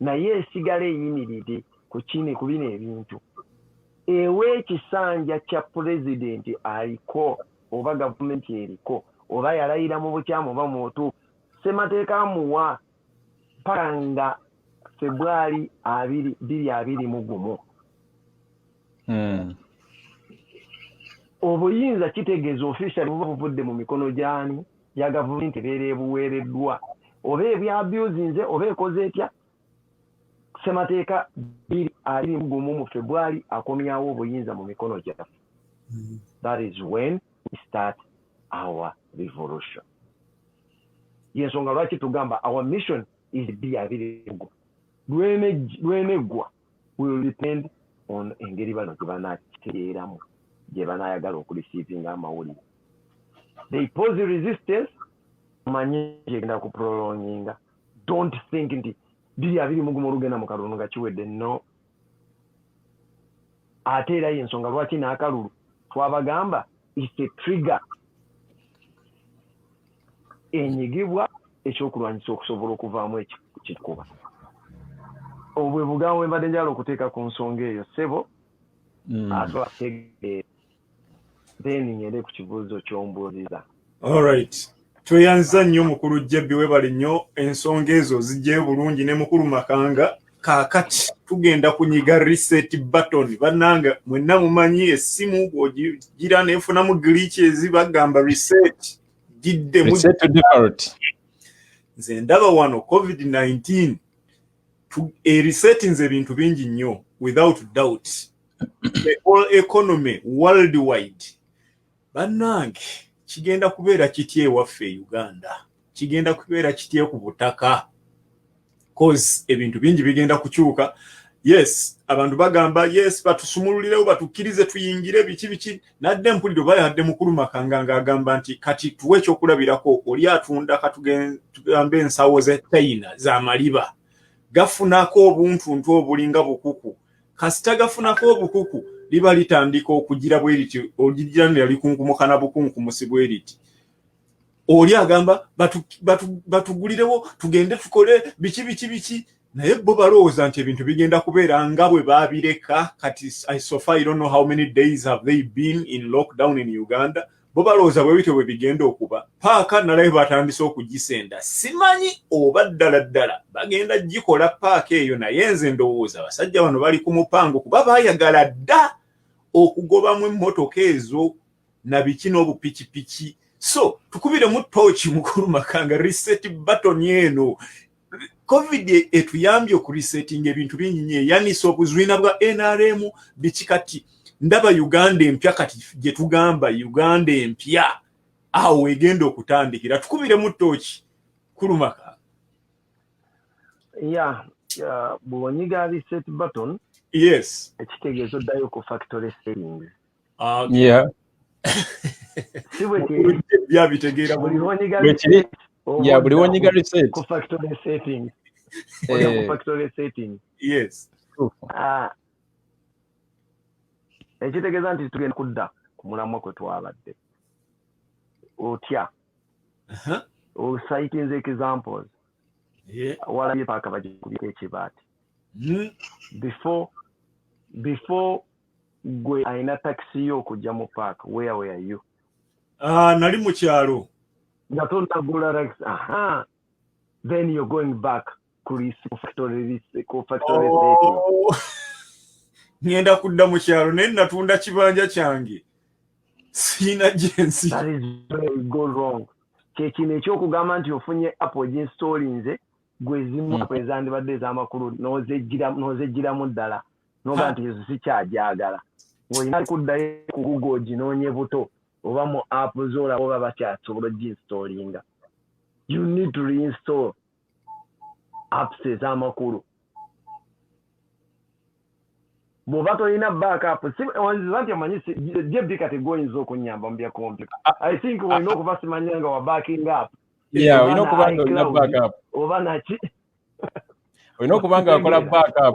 naye esigala eyimiridde ku bino ebintu ewe ekisanja kya pulezidenti aliko oba gavumenti eriko oba yalayira mu bukyamu oba mu butuufu ssemateeka amuwa paka nga February 2021 obuyinza kitegeeza official buba buvudde mu mikono gyani ya gavumenti ebeera ebuweereddwa oba ebyabuzinze oba ekoze etya ssemateeka 2021 mu February akomyawo obuyinza mu mikono gyaffe. That is when we start our revolution. Yensonga lwaki tugamba our mission is 2021 lweneggwa will depend on engeri bano gye banakiteeramu gye banayagala okureceiving amawulire. They pose resistance manye gyegenda kuprolonginga. Don't think nti 2021 lugenda mu kalulu nga kiwedde no. Ate era yensonga lwaki n'akalulu twabagamba is a trigger enyigibwa ekyokulwanyisa okusobola okuvaamu ekikuba. Obwe bugawo mbadde njala okuteeka ku nsonga eyo ssebo atwategere then ngende ku kibuuzo ky'ombuuliza. Alright, tweyanza nnyo mukulu Jebbi webale nnyo ensonga ezo zijje bulungi ne mukulu Makanga. Kaakati tugenda kunyiga reset button bannanga mwenna mumanyi essimu bw'ogira neefunamu glitches bagamba reset gidde mu reset to default. Nze ndaba wano COVID-19 resetting ebintu bingi nnyo without doubt the whole economy worldwide bannange kigenda kubeera kitye ewaffe Uganda kigenda kubeera kitye ku butaka cause ebintu bingi bigenda kukyuka. Yes, abantu bagamba yes batusumululirewo batukkirize tuyingire biki nadde mpuliro bayadde mukulu Makanga ng'agamba nti kati tuwe ekyokulabirako oli atunda katugambe ensawo ze China za maliba gafunako obuntuntu obulinga bukuku kasita gafunako obukuku liba litandika okugira bweriti ogigira ne likunkumukana bukunkumusi bweriti oli agamba batugulirewo tugende tukole biki naye bo balowooza nti ebintu bigenda kubeera nga bwe baabireka kati so far I don't know how many days have they been in lockdown in Uganda bo balowooza bwe bityo bwe bigenda okuba paaka nalaye batandise okugisenda simanyi oba ddala bagenda gikola paaka eyo naye nze ndowooza abasajja bano bali ku mupango kuba baayagala dda okugobamu emmotoka ezo na biki n'obupikipiki. So tukubire mu tochi mukulu Makanga reset button yeno COVID etuyambye okuresetting ebintu bingi nnyo yanisa obuzwina bwa NRM bikikati ndaba Uganda empya kati gye tugamba Uganda empya awo egenda okutandikira tukubire mu tochi mukulu Makanga. Bwonyiga reset button Yes ekitegeezo ddayo ku factory settings. Yeah. Byabitegeera buli wonyiga reset ku factory settings. Factory settings. Yes. Ekitegeeza nti tugenda kudda ku mulamwa kwe twabadde. Otya. Citing examples. Walabye paaka bagikubye ekibaati. Before gwe aina taxi yo kujja mu park, where were you? Nali mu kyalo. Ngatonda gula taxi. Then you're going back ku factory setting. Ngenda kudda mu kyalo ne natunda kibanja kyange. Sina jensi. That is where you go wrong. Kino ekyokugamba nti ofunye Apple ginstolinze gwe zimu kwezandibadde ez'amakulu nozegiramu ddala. Noga nti ezo sikyajagala. Olina kuddayo ku Google ginoonye buto oba mu app z'olaba oba bakyasobola ginstolinga. you need to reinstall apps ez'amakulu. Bw'oba tolina backup, wanti amanyi JB kategoyinza okunyamba mu bya computer. I think olina okuba simanya nga wa backing up. Yeah, olina okuba nga olina backup. Oba naki? Olina okuba nga wakola backup.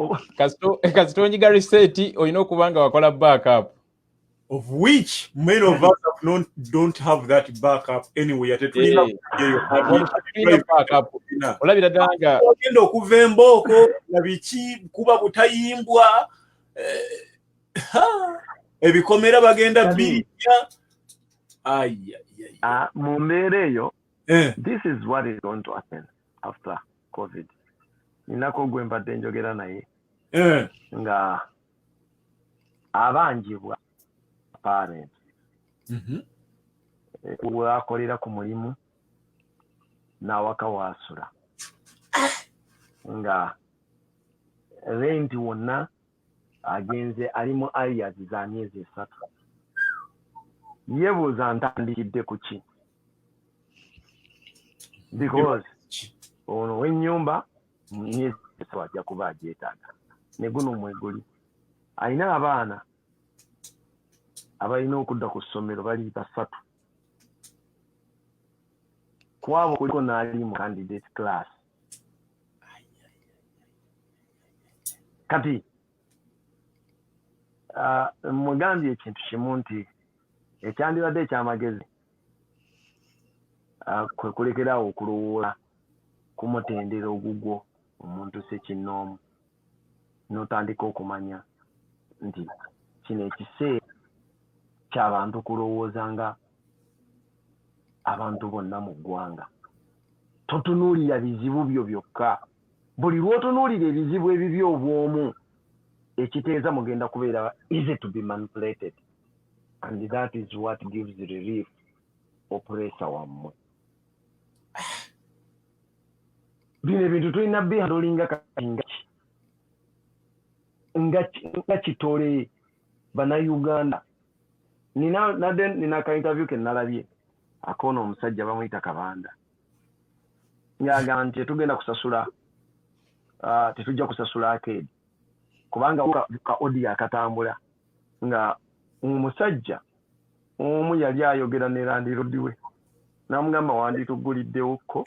Kasito onyiga reset, olina okuba nga wakola backup. Of which many of us don't have that backup anyway. Olabira ddala nga ogenda okuva embooko nabiki kuba butayimbwa ebikomera bagenda bijja mu mbeera eyo. This is what is going to happen after COVID. Ninako gwe mbadde njogera naye nga abanjibwa parents wakolera ku mulimu n'awaka waasula nga renti wonna agenze alimu areas za myezi 3. Yebuuza ntandikidde ku ki? Because ono w'ennyumba myezi 3 ajja kuba agyetaaga ne guno mweguli alina abaana abalina okudda ku ssomero bali 3. Kwabo kuliko n'ali mu candidate class. Kati mugambye ekintu kimu nti ekyandibadde ekyamagezi kwe kulekerawo okulowoola ku mutendera ogugwo omuntu sekinnoomu n'otandika okumanya nti kino ekiseera ky'abantu kulowooza nga abantu bonna mu ggwanga. Totunuulira bizibu byo byokka. Buli lw'otunuulira ebizibu ebibyo obwomu ekitegeeza mugenda kubeera easy to be manipulated, and that is what gives relief oppressor wammwe. Bino ebintu tulina bihandolinga katingaki nga kitole bannayuganda. Nina ka interview ke nalabye akoona omusajja bamuyita Kabanda ng'agamba nti tetugenda kusasula tetujja kusasula arcade kubanga ka audio akatambula nga omusajja omu yali ayogera ne landiroodi we n'amugamba wandituguliddewokko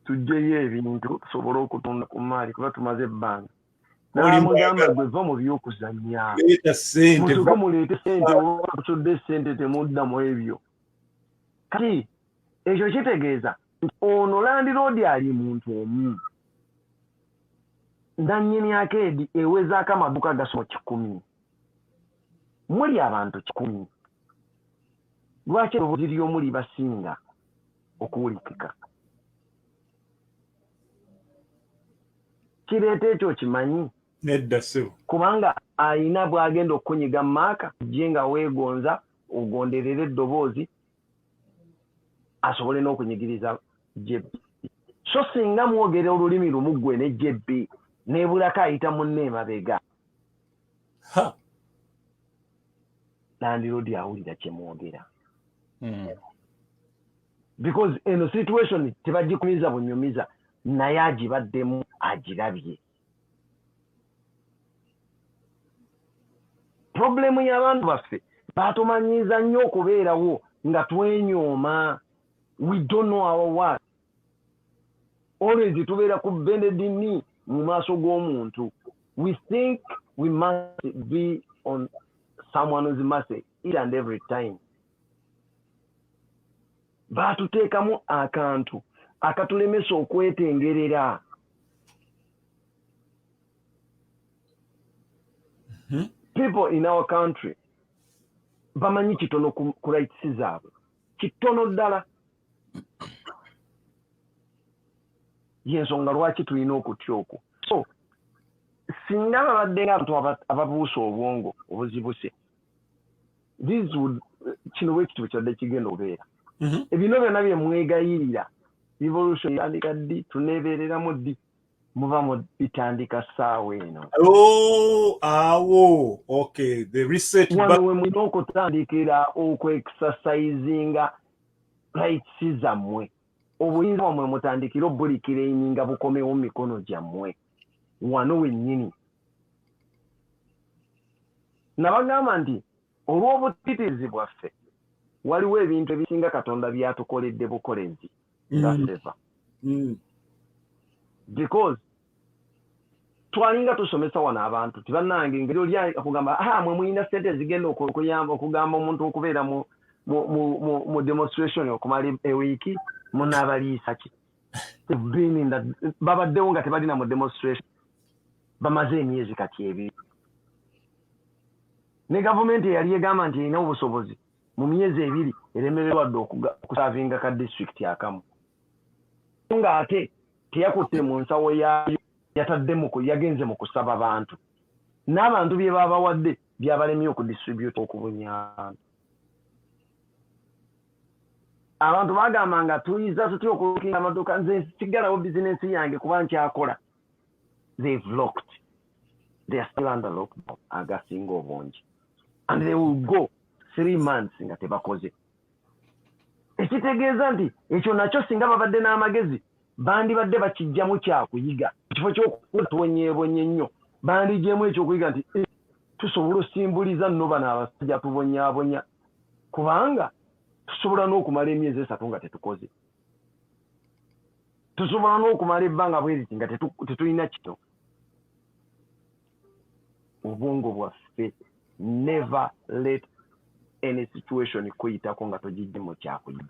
tujjeyo ebintu tusobole okutunda ku maali kuba tumaze ebbanga. N'amugamba gwe va mu by'okuzannya musoke muleete ssente oba tusudde ssente temuddamu ebyo. Kati ekyo kitegeeza ono landiroodi ali muntu omu nannyini akeedi ewezaako amaduuka gasomo 100. Muli abantu 100. Lwaki eddoboozi ly'omuli basinga okuwulikika? Kireeta ekyo kimanyi? Nedda ssebo. Kubanga alina bw'agenda okukunyiga maaka gye nga weegonza ogonderera eddoboozi asobole n'okunyigiriza JB. So singa mwogera olulimi lumu ggwe ne JB n'ebulako ayita munne emabega landiroodi awulira kye mwogera. Because eno situation tebagikumiza bunyumiza naye agibaddemu agirabye. Problemu y'abantu baffe batumanyiza nnyo okubeerawo nga twenyooma. We don't know our work. Always tubeera ku benedini mu maaso g'omuntu. We think we must be on someone's mercy each and every time. Batuteekamu akantu akatulemesa okwetengerera. People in our country bamanyi kitono ku rights zaabwe, kitono ddala. Yensonga lwaki tulina okutya okwo. So singa babadde ng'abantu ababuusa obwongo obuzibuse, kino bwe kitu kyadde kigenda obeera. Ebino byonna bye mwegayirira revolution yandika ddi tuneebereramu ddi muba mu bitandika ssaawa eno. Awo okay, the reset wano we mulina okutandikira okwekisasayizinga rights zammwe obuyinza bwamwe mutandikira obulikira enyinga bukomewo mu mikono gyammwe wano wennyini. Nabagamba nti olw'obutitiizi bwaffe waliwo ebintu ebisinga Katonda byatukoledde bukolezi nga seva. Because twalinga tusomesa wano abantu tibannange engeri oli akugamba mwe mulina ssente zigenda okuyamba okugamba omuntu okubeera mu demonstration okumala ewiiki munaabaliisa ki babaddewo nga tebalina mu demonstration bamaze emyezi kati ebiri. Ne gavumenti eyali egamba nti erina obusobozi mu myezi ebiri eremererwa dde okusavinga ka district akamu nga ate teyakutte mu nsawo yaayo yagenze mu kusaba abantu n'abantu bye babawadde byabalemye okudistribute okubunyana. Abantu bagamba nga tuyinza tutya okukinga amaduuka nze sigalawo bizinensi yange kuba nkyakola. They've locked. They are still under lockdown agasinga obungi. And they will go 3 months nga tebakoze. Ekitegeeza nti ekyo nakyo singa babadde n'amagezi bandibadde bakijjamu kyakuyiga kifo ky'okutuwonyeebonye ennyo bandigyemu ekyokuyiga nti tusobola osimbuliza nno bano abasajja tubonyaabonya kubanga tusobola n'okumala emyezi 3 nga tetukoze. Tusobola n'okumala ebbanga bweriti nga tetulina kito. Obwongo bwaffe never let any situation kuyitako nga togijjemu kyakuyiga.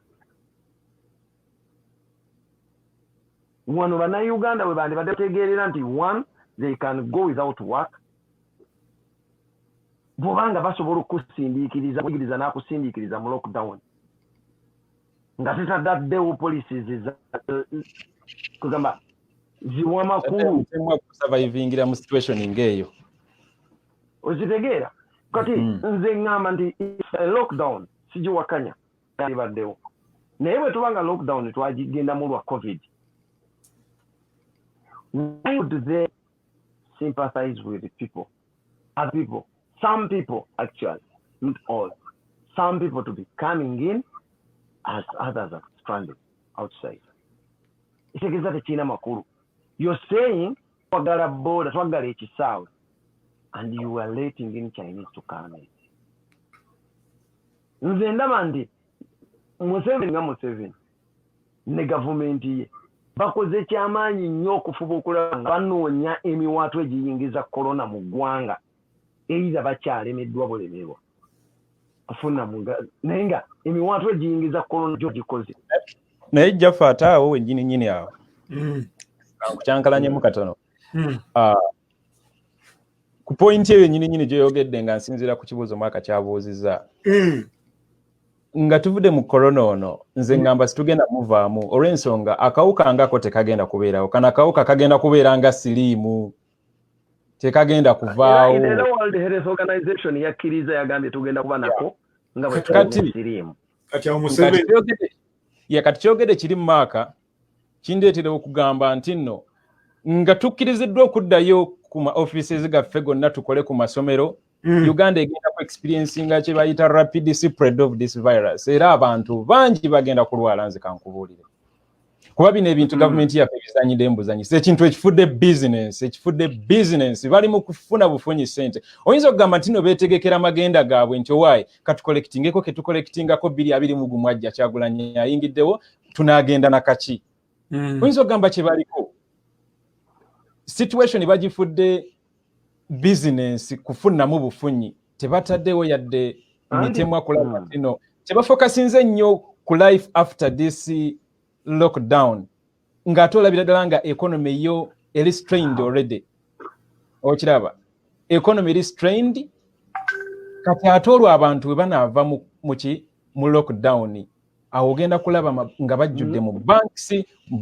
Wano bannayuganda bwe bandi bategeerera nti one they can go without work bw'obanga basobola okusindiikiriza n'akusindiikiriza mu lockdown nga tetadaddewo policies kugamba ziwa makulu survivingira mu situation ng'eyo ozitegeera kati nze ngamba nti lockdown sigiwakanya yalibaddewo naye bwe tubanga lockdown twagigenda mu lwa covid. Why would they sympathize with the people? Other people, some people actually, not all, some people to be coming in as others are stranded outside. It's a China makuru. You're saying twagala border, twagala ekisaawe, and you are letting in Chinese to come in. Nze ndaba nti Museveni ne gavumenti ye bakoze kyamaanyi nnyo okufuba okulaba nga banoonya emiwaatwa egiyingiza korona mu ggwanga era bakyalemeddwa bulemerwa kufuna naye nga emiwaatwa egiyingiza korona gyo gikoze naye Jaffa ate awo wennyini nnyini awo nkukyankalanyemu katono ku pointi eyo nnyini gyoyogedde nga nsinziira ku kibuuzo mwaka kyabuuzizza nga tuvudde mu korona ono nze ngamba situgenda muvaamu olw'ensonga akawuka ngako tekagenda kubeerawo kana akawuka kagenda kubeera nga siriimu tekagenda kuvaawo. Era World Health Organization yakkiriza yagambye tugenda kuba nako nga bwe tuli siriimu. Kati kyogedde kiri mu maaka kindeetera okugamba nti nno nga tukkiriziddwa okuddayo ku ma offices gaffe gonna tukole ku masomero Uganda egenda ku experiencinga kye bayita rapid spread of this virus era abantu bangi bagenda kulwala nze kankubuulire kuba bino ebintu gavumenti yaffe bizanyidde mbuzanyisa ekintu ekifudde business bali mu kufuna bufunyi ssente oyinza okugamba nti no beetegekera magenda gaabwe nti owaayi katukolektingeko ketukolektingako 221 ajja Kyagulanyi ayingiddewo tunaagenda nakaki oyinza okugamba kye baliko situation bagifudde business kufunamu bufunyi tebataddewo yadde mitemwa kulaba kino tebafokasinze nnyo ku life after this lockdown ng'ate olabira ddala nga economy yo eri strained already okiraba economy eri strained kati ate olwo abantu bwe banaava mu lockdown awo ogenda kulaba nga bajjudde mu banks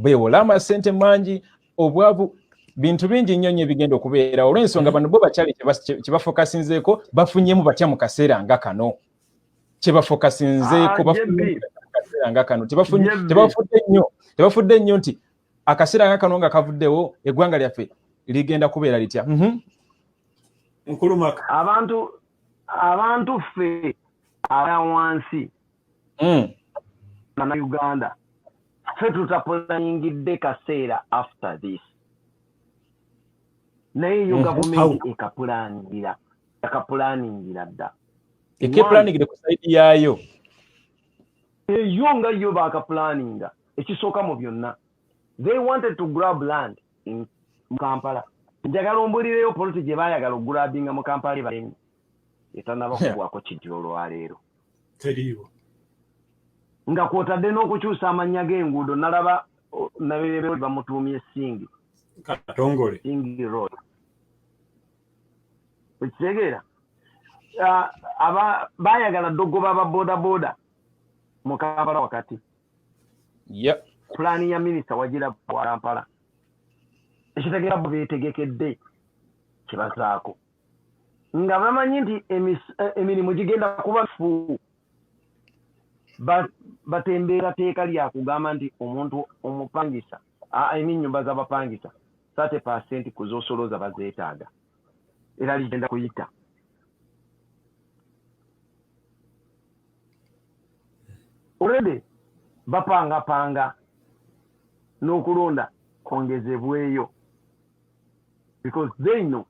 beewola amasente mangi obwavu bintu bingi nnyo nnyo ebigenda okubeera olw'ensonga bano bo bakyali kyebafokasinzeeko bafunyemu batya mu kaseera nga kano kyebafokasinzeeko kaseera nga kano tebafudde nnyo nti akaseera nga kano nga kavuddewo eggwanga lyaffe ligenda kubeera litya Nkulumaka abantu ffe aba wansi na Uganda ffe tutapulanyingidde kaseera after this naye yo gavumenti ekapulaningira dda ekeplaningire ku saidi yaayo eyo nga yo bakapulaninga ekisooka mu byonna they wanted to grab land in Kampala njagala ombulireyo polisi gye baayagala ogulabinga mu Kampala ebalenyi etanaba kubwako kijjo olwaleero teriiwo nga kwotadde n'okukyusa amannya g'enguudo nalaba nabeerewo bamutuumye Singi Katongole Singi Road ekitegeera baayagala ddogoba aba boda mu Kampala wakati pulaani ya minisita wagira wa Kampala ekitegeera bo beetegekedde kibazaako nga bamanyi nti emirimu gigenda kuba fu batembeera teeka lyakugamba nti omuntu omupangisa ennyumba z'abapangisa 30% ku z'osolooza bazeetaaga era ligenda kuyita already bapangapanga n'okulonda kwongezebweyo because they know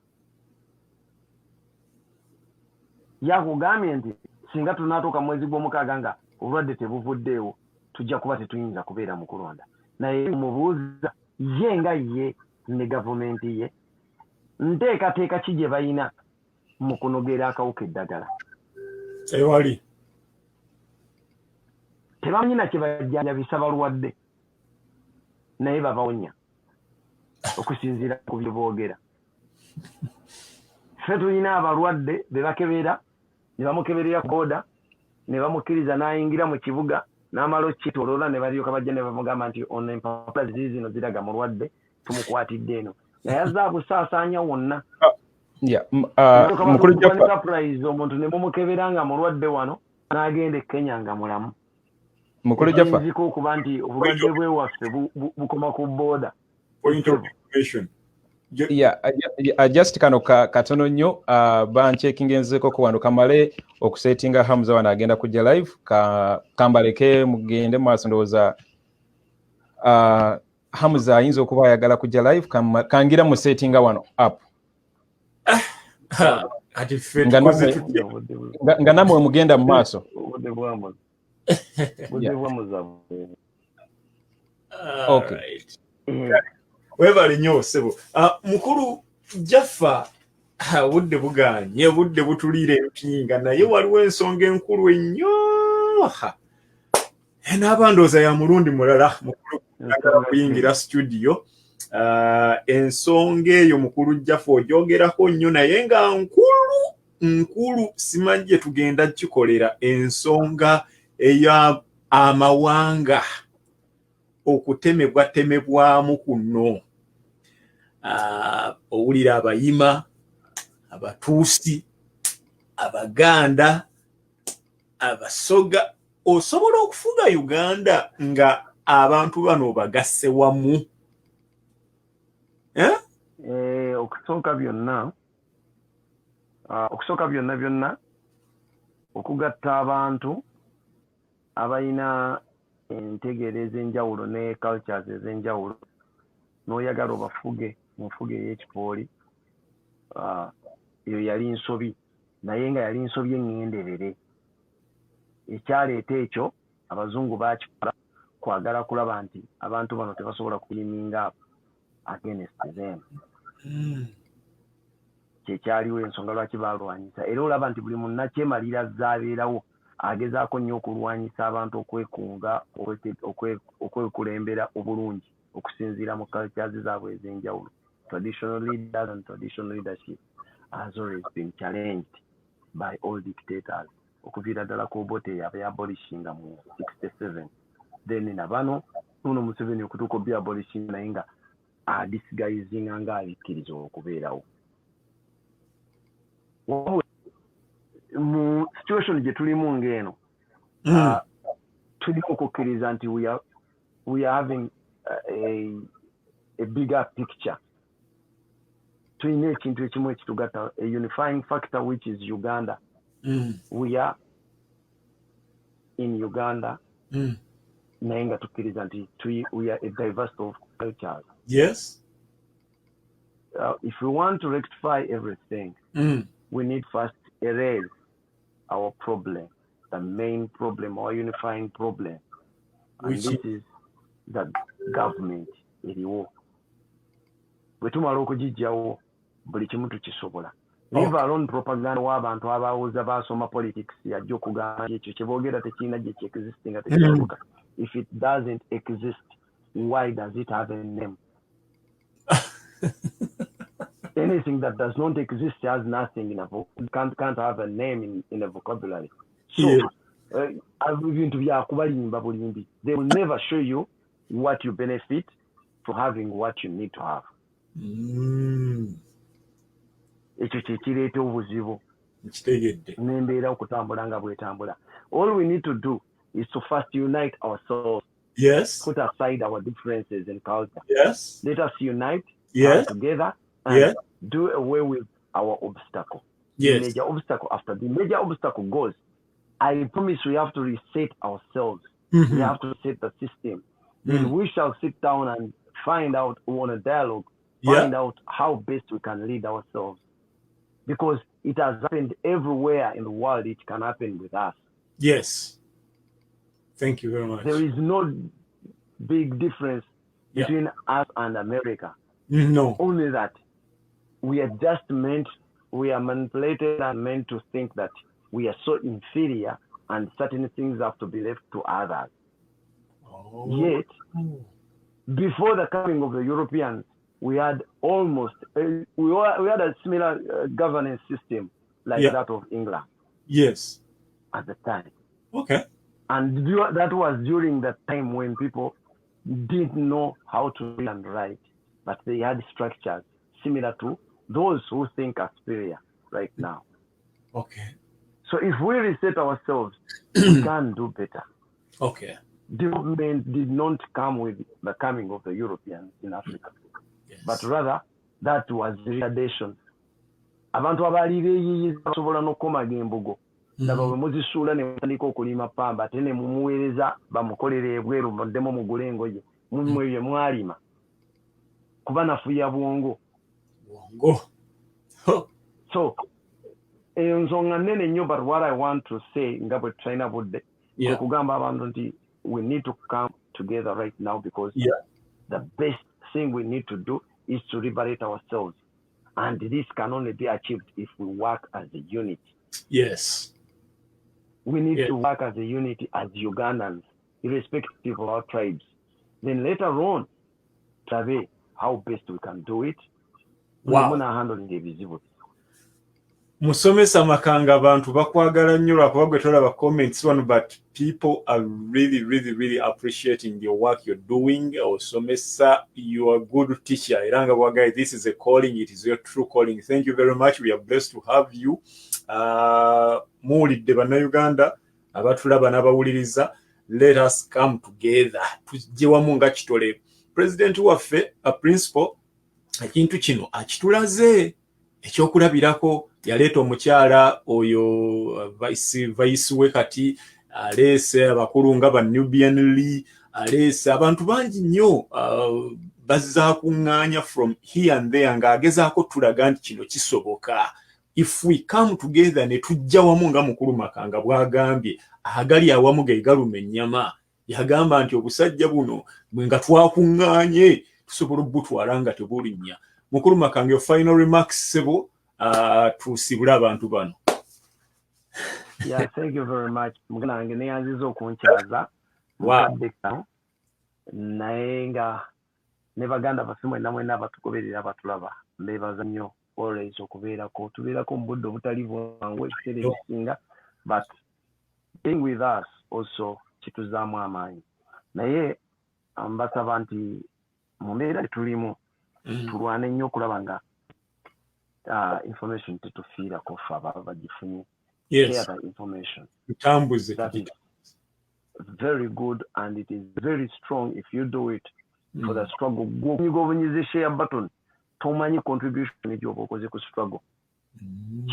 yakugambye nti singa tunaatuuka mwezi gw'omukaaga nga obulwadde tebuvuddeewo tujja kuba tetuyinza kubeera mu kulonda naye mubuuza ye nga ye ne gavumenti ye nteekateeka ki gye balina mu kunogera akawuka eddagala ewali tebamanyi na kye bajjanjabisa balwadde naye babawonya okusinziira ku bye boogera ffe tulina abalwadde be bakebera ne bamukeberera kooda ne bamukkiriza n'ayingira mu kibuga n'amala okitoloola ne balyoka bajja ne bamugamba nti ono empapula zino ziraga mulwadde tumukwatidde eno naye azza busaasaanya wonna surprise omuntu ne mumukebera nga mulwadde wano n'agenda e Kenya nga mulamu mukulu Jaffa nziko okuba nti obulwadde bwe waffe bukoma ku booda point of information just kano katono nnyo bancekinga enzeko ko wano kamale okusetinga Hamza wano agenda kujja live kambaleke mugende maaso ndowooza Hamza ayinza okuba ayagala kujja live kangira mu settinga wano up nga namwe mugenda mu maaso okay webale nnyo ssebo mukulu Jaffa budde buganye budde butulire empinga naye waliwo ensonga enkulu ennyo n'abandooza ya mulundi mulala mukulu kuyingira studio ensonga eyo mukulu Jaffa ogyogerako nnyo naye nga nkulu simanyi gye tugenda kikolera ensonga eya amawanga okutemebwamu kuno owulira abayima abatuusi abaganda abasoga osobola okufuga Uganda nga abantu bano bagasse wamu okusooka byonna okugatta abantu abalina entegeera ez'enjawulo ne cultures ez'enjawulo n'oyagala obafuge mu nfuga ey'ekipooli eyo yali nsobi naye nga yali nsobi eŋŋenderere ekyaleeta ekyo abazungu bakikola kwagala kulaba nti abantu bano tebasobola kuyiminga against them kyekyaliwo ensonga lwaki balwanyisa era olaba nti buli munnakyemalira zaabeerawo agezaako nnyo okulwanyisa abantu okwekunga okwekulembera obulungi okusinziira mu cultures zaabwe ez'enjawulo traditional leaders and traditional leadership has always been challenged by all dictators okuviira ddala ku Obote yabayabolishinga mu 67 then nabano Nuno Museveni okutuuka obyabolishinga naye nga adisguisinga nga abikkiriza okubeerawo mu situation gye tulimu ng'eno tulina okukkiriza nti we are having a bigger picture tulina ekintu ekimu ekitugatta a unifying factor which is Uganda. We are in Uganda nayenga tukkiriza nti we are a diverse of cultures. Yes. If we want to rectify everything, we need first erase our problem, the main problem, our unifying problem. And this is the government eriwo. Bwe tumala okugijjawo buli kimu tukisobola. Leave alone propaganda w'abantu abawuza basoma politics yajja okugamba ekyo kye boogera tekirina gye existing ate kisoboka. If it doesn't exist, why does it have a name? Anything that does not exist has nothing in a can't have a name in a vocabulary. So, they will never show you what you benefit for having what you need to have. All we need to do is to first unite ourselves. Yes. Put aside our differences in culture. Yes. Let us unite together and do away with our obstacle. Yes. The major obstacle. After the major obstacle goes, I promise we have to reset ourselves. We have to reset the system. Then we shall sit down and find out on a dialogue, find out how best we can lead ourselves. Because it has happened everywhere in the world, it can happen with us. Yes. Thank you very much. There is no big difference between us and America. No. Only that we are manipulated and meant to think that we are so inferior and certain things have to be left to others. Yet, before the coming of the Europeans, we had almost, we had a similar governance system like that of England. Yes. At the time. Okay. And that was during the time when people didn't know how to read and write, but they had structures similar to those who think are superior right now. Okay. So if we reset ourselves, we can do better. Okay. Development did not come with the coming of the Europeans in Africa, but rather that was retardation. Abantu abali beeyiyiza basobola n'okukomaga embugo laba bwe muzisuula ne mutandika okulima pamba ate ne mumuweereza bamukolere ebweru muddemu mugule engoye mumwe bye mwalima kuba nafuya bwongo. So ensonga nnene nnyo, but what I want to say nga bwe tulina budde okugamba abantu nti we need to come together right now because the best thing we need to do is to liberate ourselves. And this can only be achieved if we work as a unit. Yes. We need to work as a unity as Ugandans, irrespective of our tribes. Then later on, try how best we can do it. Wow. Musomesa Makanga abantu bakwagala nnyo lwakuba gwe tolaba comments wano, but people are really appreciating the work you're doing. Osomesa, you are a good teacher. Era nga bwagaye, this is a calling, it is your true calling. Thank you very much. We are blessed to have you. Muwulidde bannayuganda abatulaba n'abawuliriza, let us come together. Tujje wamu nga kitole. President waffe a principal ekintu kino akitulaze ekyokulabirako. Yaleeta omukyala oyo vice we kati aleese abakulu nga ba Nubian Lee, aleese abantu bangi nnyo bazza kuŋŋaanya from here and there ng'agezaako tulaga nti kino kisoboka. If we come together ne tujja wamu nga mukulu Makanga bw'agambye, agali awamu ge galuma ennyama. Yagamba nti obusajja buno bwe nga twakuŋŋaanye tusobola obbutwala nga tebulinnya. Mukulu Makanga, your final remarks sebo tusibule abantu bano. Yeah, thank you very much. Muganange neyanziza okunkyaza. Wow. Naye nga ne baganda baffe mwena abatugoberera abatulaba mbeebaza nnyo always okubeerako. Tubeerako mu budde obutali bwangu ebiseera ebisinga, but being with us also kituzaamu amaanyi. Naye mbasaba nti mu mbeera tulimu tulwane nnyo okulaba nga information tetufiirako ffe ababa bagifunye. Share the information. That is very good and it is very strong if you do it for the struggle. You go when you share button, tomanyi contribution n'egyoba okoze ku struggle.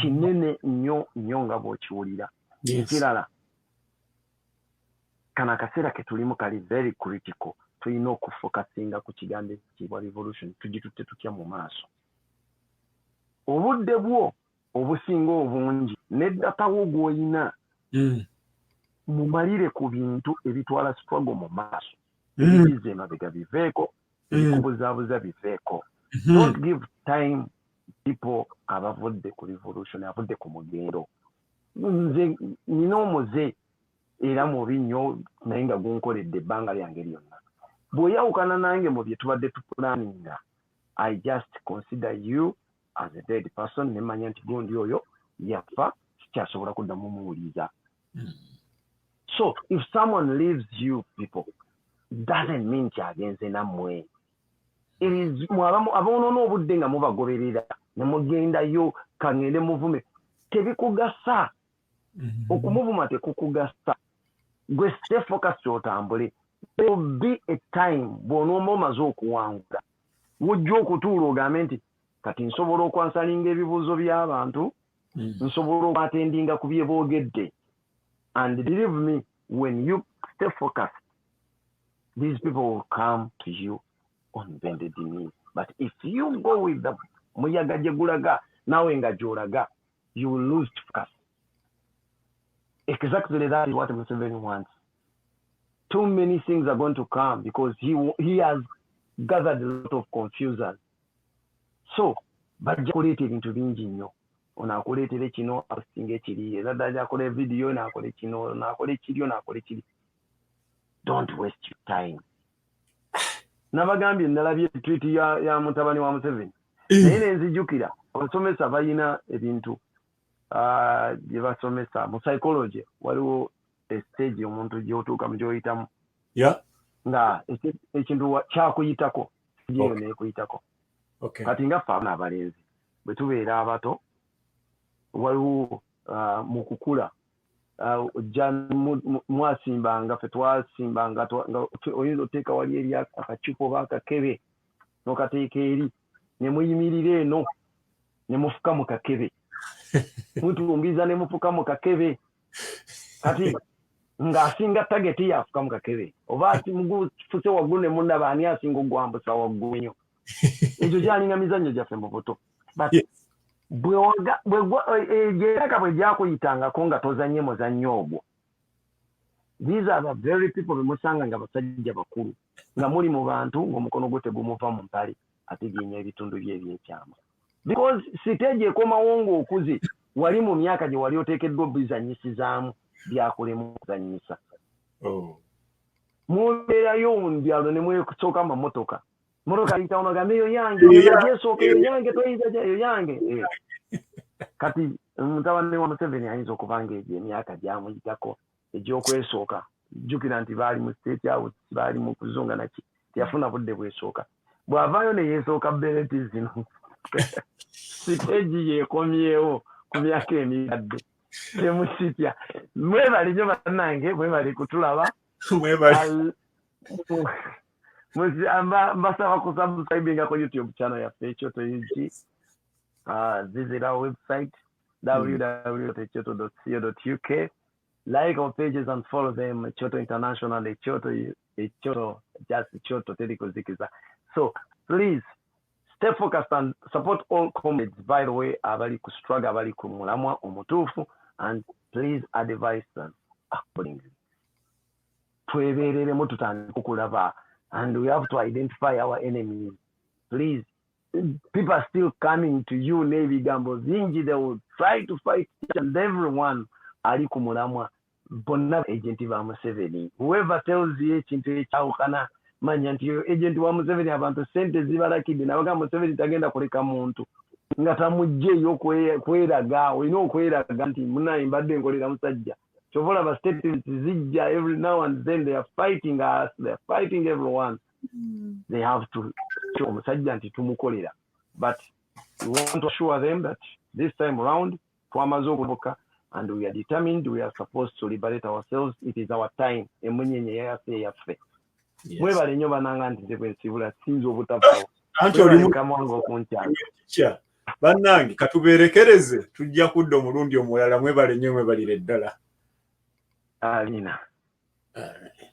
Kinene nnyo nga bw'okiwulira. Ekirala, kana akaseera ke tulimu kali very critical. Tulina okufokasinga ku kigambo ekiyitibwa revolution tugitutte tutya mu maaso. Obudde bwo obusinga obungi n'eddatawo gw'olina mumalire ku bintu ebitwala struggle mu maaso. Ebize emabega biveeko, ebikubuzaabuza biveeko. Don't give time people abavudde ku revolution, abavudde ku mugendo. Nze nina omuze era mubi nnyo naye nga gunkoledde ebbanga lyange lyonna. Bw'oyawukana nange mu bye tubadde tupulaninga, I just consider you as a dead person, nemanya nti gundi oyo yafa sikyasobola kuddamu muwuliza. So if someone leaves you people, doesn't mean kyagenze nammwe. Aboonoona obudde nga mubagoberera ne mugendayo kangende muvume tebikugasa. Okumuvuma tekukugasa. Gwe stay focused otambule. There will be a time bw'onooma omaze okuwangula wojja okutuula ogambe nti kati nsobola okwansalinga ebibuuzo by'abantu, nsobola okwatendinga ku bye boogedde. And believe me, when you stay focused, these people will come to you on bended knee. But if you go with them, muyaga gye gulaga, nawe nga gy'olaga, you will lose focus. Exactly that is what Museveni wants. Too many things are going to come because he has gathered a lot of confusion. So, bajja kuleeta ebintu bingi nnyo. Ono akuleetera kino akusinga ekiri, era ddala akola vidiyo n'akola kino, n'akola ekiri, n'akola ekiri. Don't waste your time. Nabagambye nalabye tweet ya mutabani wa Museveni. Naye ne nzijukira abasomesa balina ebintu bye basomesa mu psychology. Waliwo stage omuntu gy'otuuka mu gy'oyitamu. Nga ekintu kyakuyitako yeyo neekuyitako. Kati nga ffe abalenzi bwe tubeera abato waliwo mu kukula ojja mwasimbanga ffe twasimbanga oyinza oteeka wali eri akacupa oba akakebe n'okateeka eri ne muyimirira eno ne mufuka mu kakebe mutumbiza ne mufuka mu kakebe kati ng'asinga tageti yafuka mu kakebe oba ati mugufuse waggulu ne mundaba ani asinga ogwambusa waggulu nnyo. Ekyo kyalinga mizannyo gyaffe mu buto. Gyeraka bwe gyakuyitangako nga tozanye muzannyo ogwo. These are the very people bemusanga nga basajja bakulu nga muli mu bantu ng'omukono gwo tegumuva mu mpale ategeenya ebitundu bye ebyekyama. Because siteegi ekomawo ng'okuze wali mu myaka gye wali oteekeddwa obizanyisizaamu byakulemu okuzanyisa. Mubeerayo mu byalo ne mwesooka mu mmotoka. Motoka ayita ono gambe eyo yange, yeesooka eyo yange, toyinza gya eyo yange. Kati mutabani wa Museveni ayinza okubanga egyo emyaka gyamuyitako egy'okwesooka. Jjukira nti baali mu state house, baali mu kuzunga naki, teyafuna budde bwesooka. Bw'avaayo ne yeesooka bereti zino. Siteegi yeekomyewo ku myaka emigadde. Temusitya. Mwebale nnyo bannange, mwebale kutulaba. Mbasaba kusubscribinga ku YouTube channel yaffe Ekyoto UG. Visit our website www.ekyoto.co.uk. Like our pages and follow them. Ekyoto International, Ekyoto, just Ekyoto Telikuzikiza. So please stay focused and support all comrades. By the way, abali ku struggle, abali ku mulamwa omutuufu, and please advise them accordingly. Twebereremu tutandika okulaba. And we have to identify our enemies. Please, people are still coming to you, Navy Gambo Zinji. They will try to fight each and everyone. Ali kumulamwa, bonna agent wa Museveni. Whoever tells you ekintu ekyawukana manya nti agent wa Museveni abantu sente zibalakidde nabaga Museveni tagenda kuleka muntu nga tamugjeyo kweraga. Olina okweraga nti munaye mbadde nkolera musajja. Chovola ba statements zijja every now and then. They are fighting us, they are fighting everyone. They have to show omusajja nti tumukolera. But we want to assure them that this time around twamaze okuboka and we are determined, we are supposed to liberate ourselves. It is our time. Emunyenye yase yaffe. Mwebale nnyo bananga nti tekwensibula sinza obutafawo. Anti oli kamwango okunkyala. Bannange katuberekereze tujja kudda omulundi omulala. Mwebale nnyo, mwebalire ddala. Alina. Alright.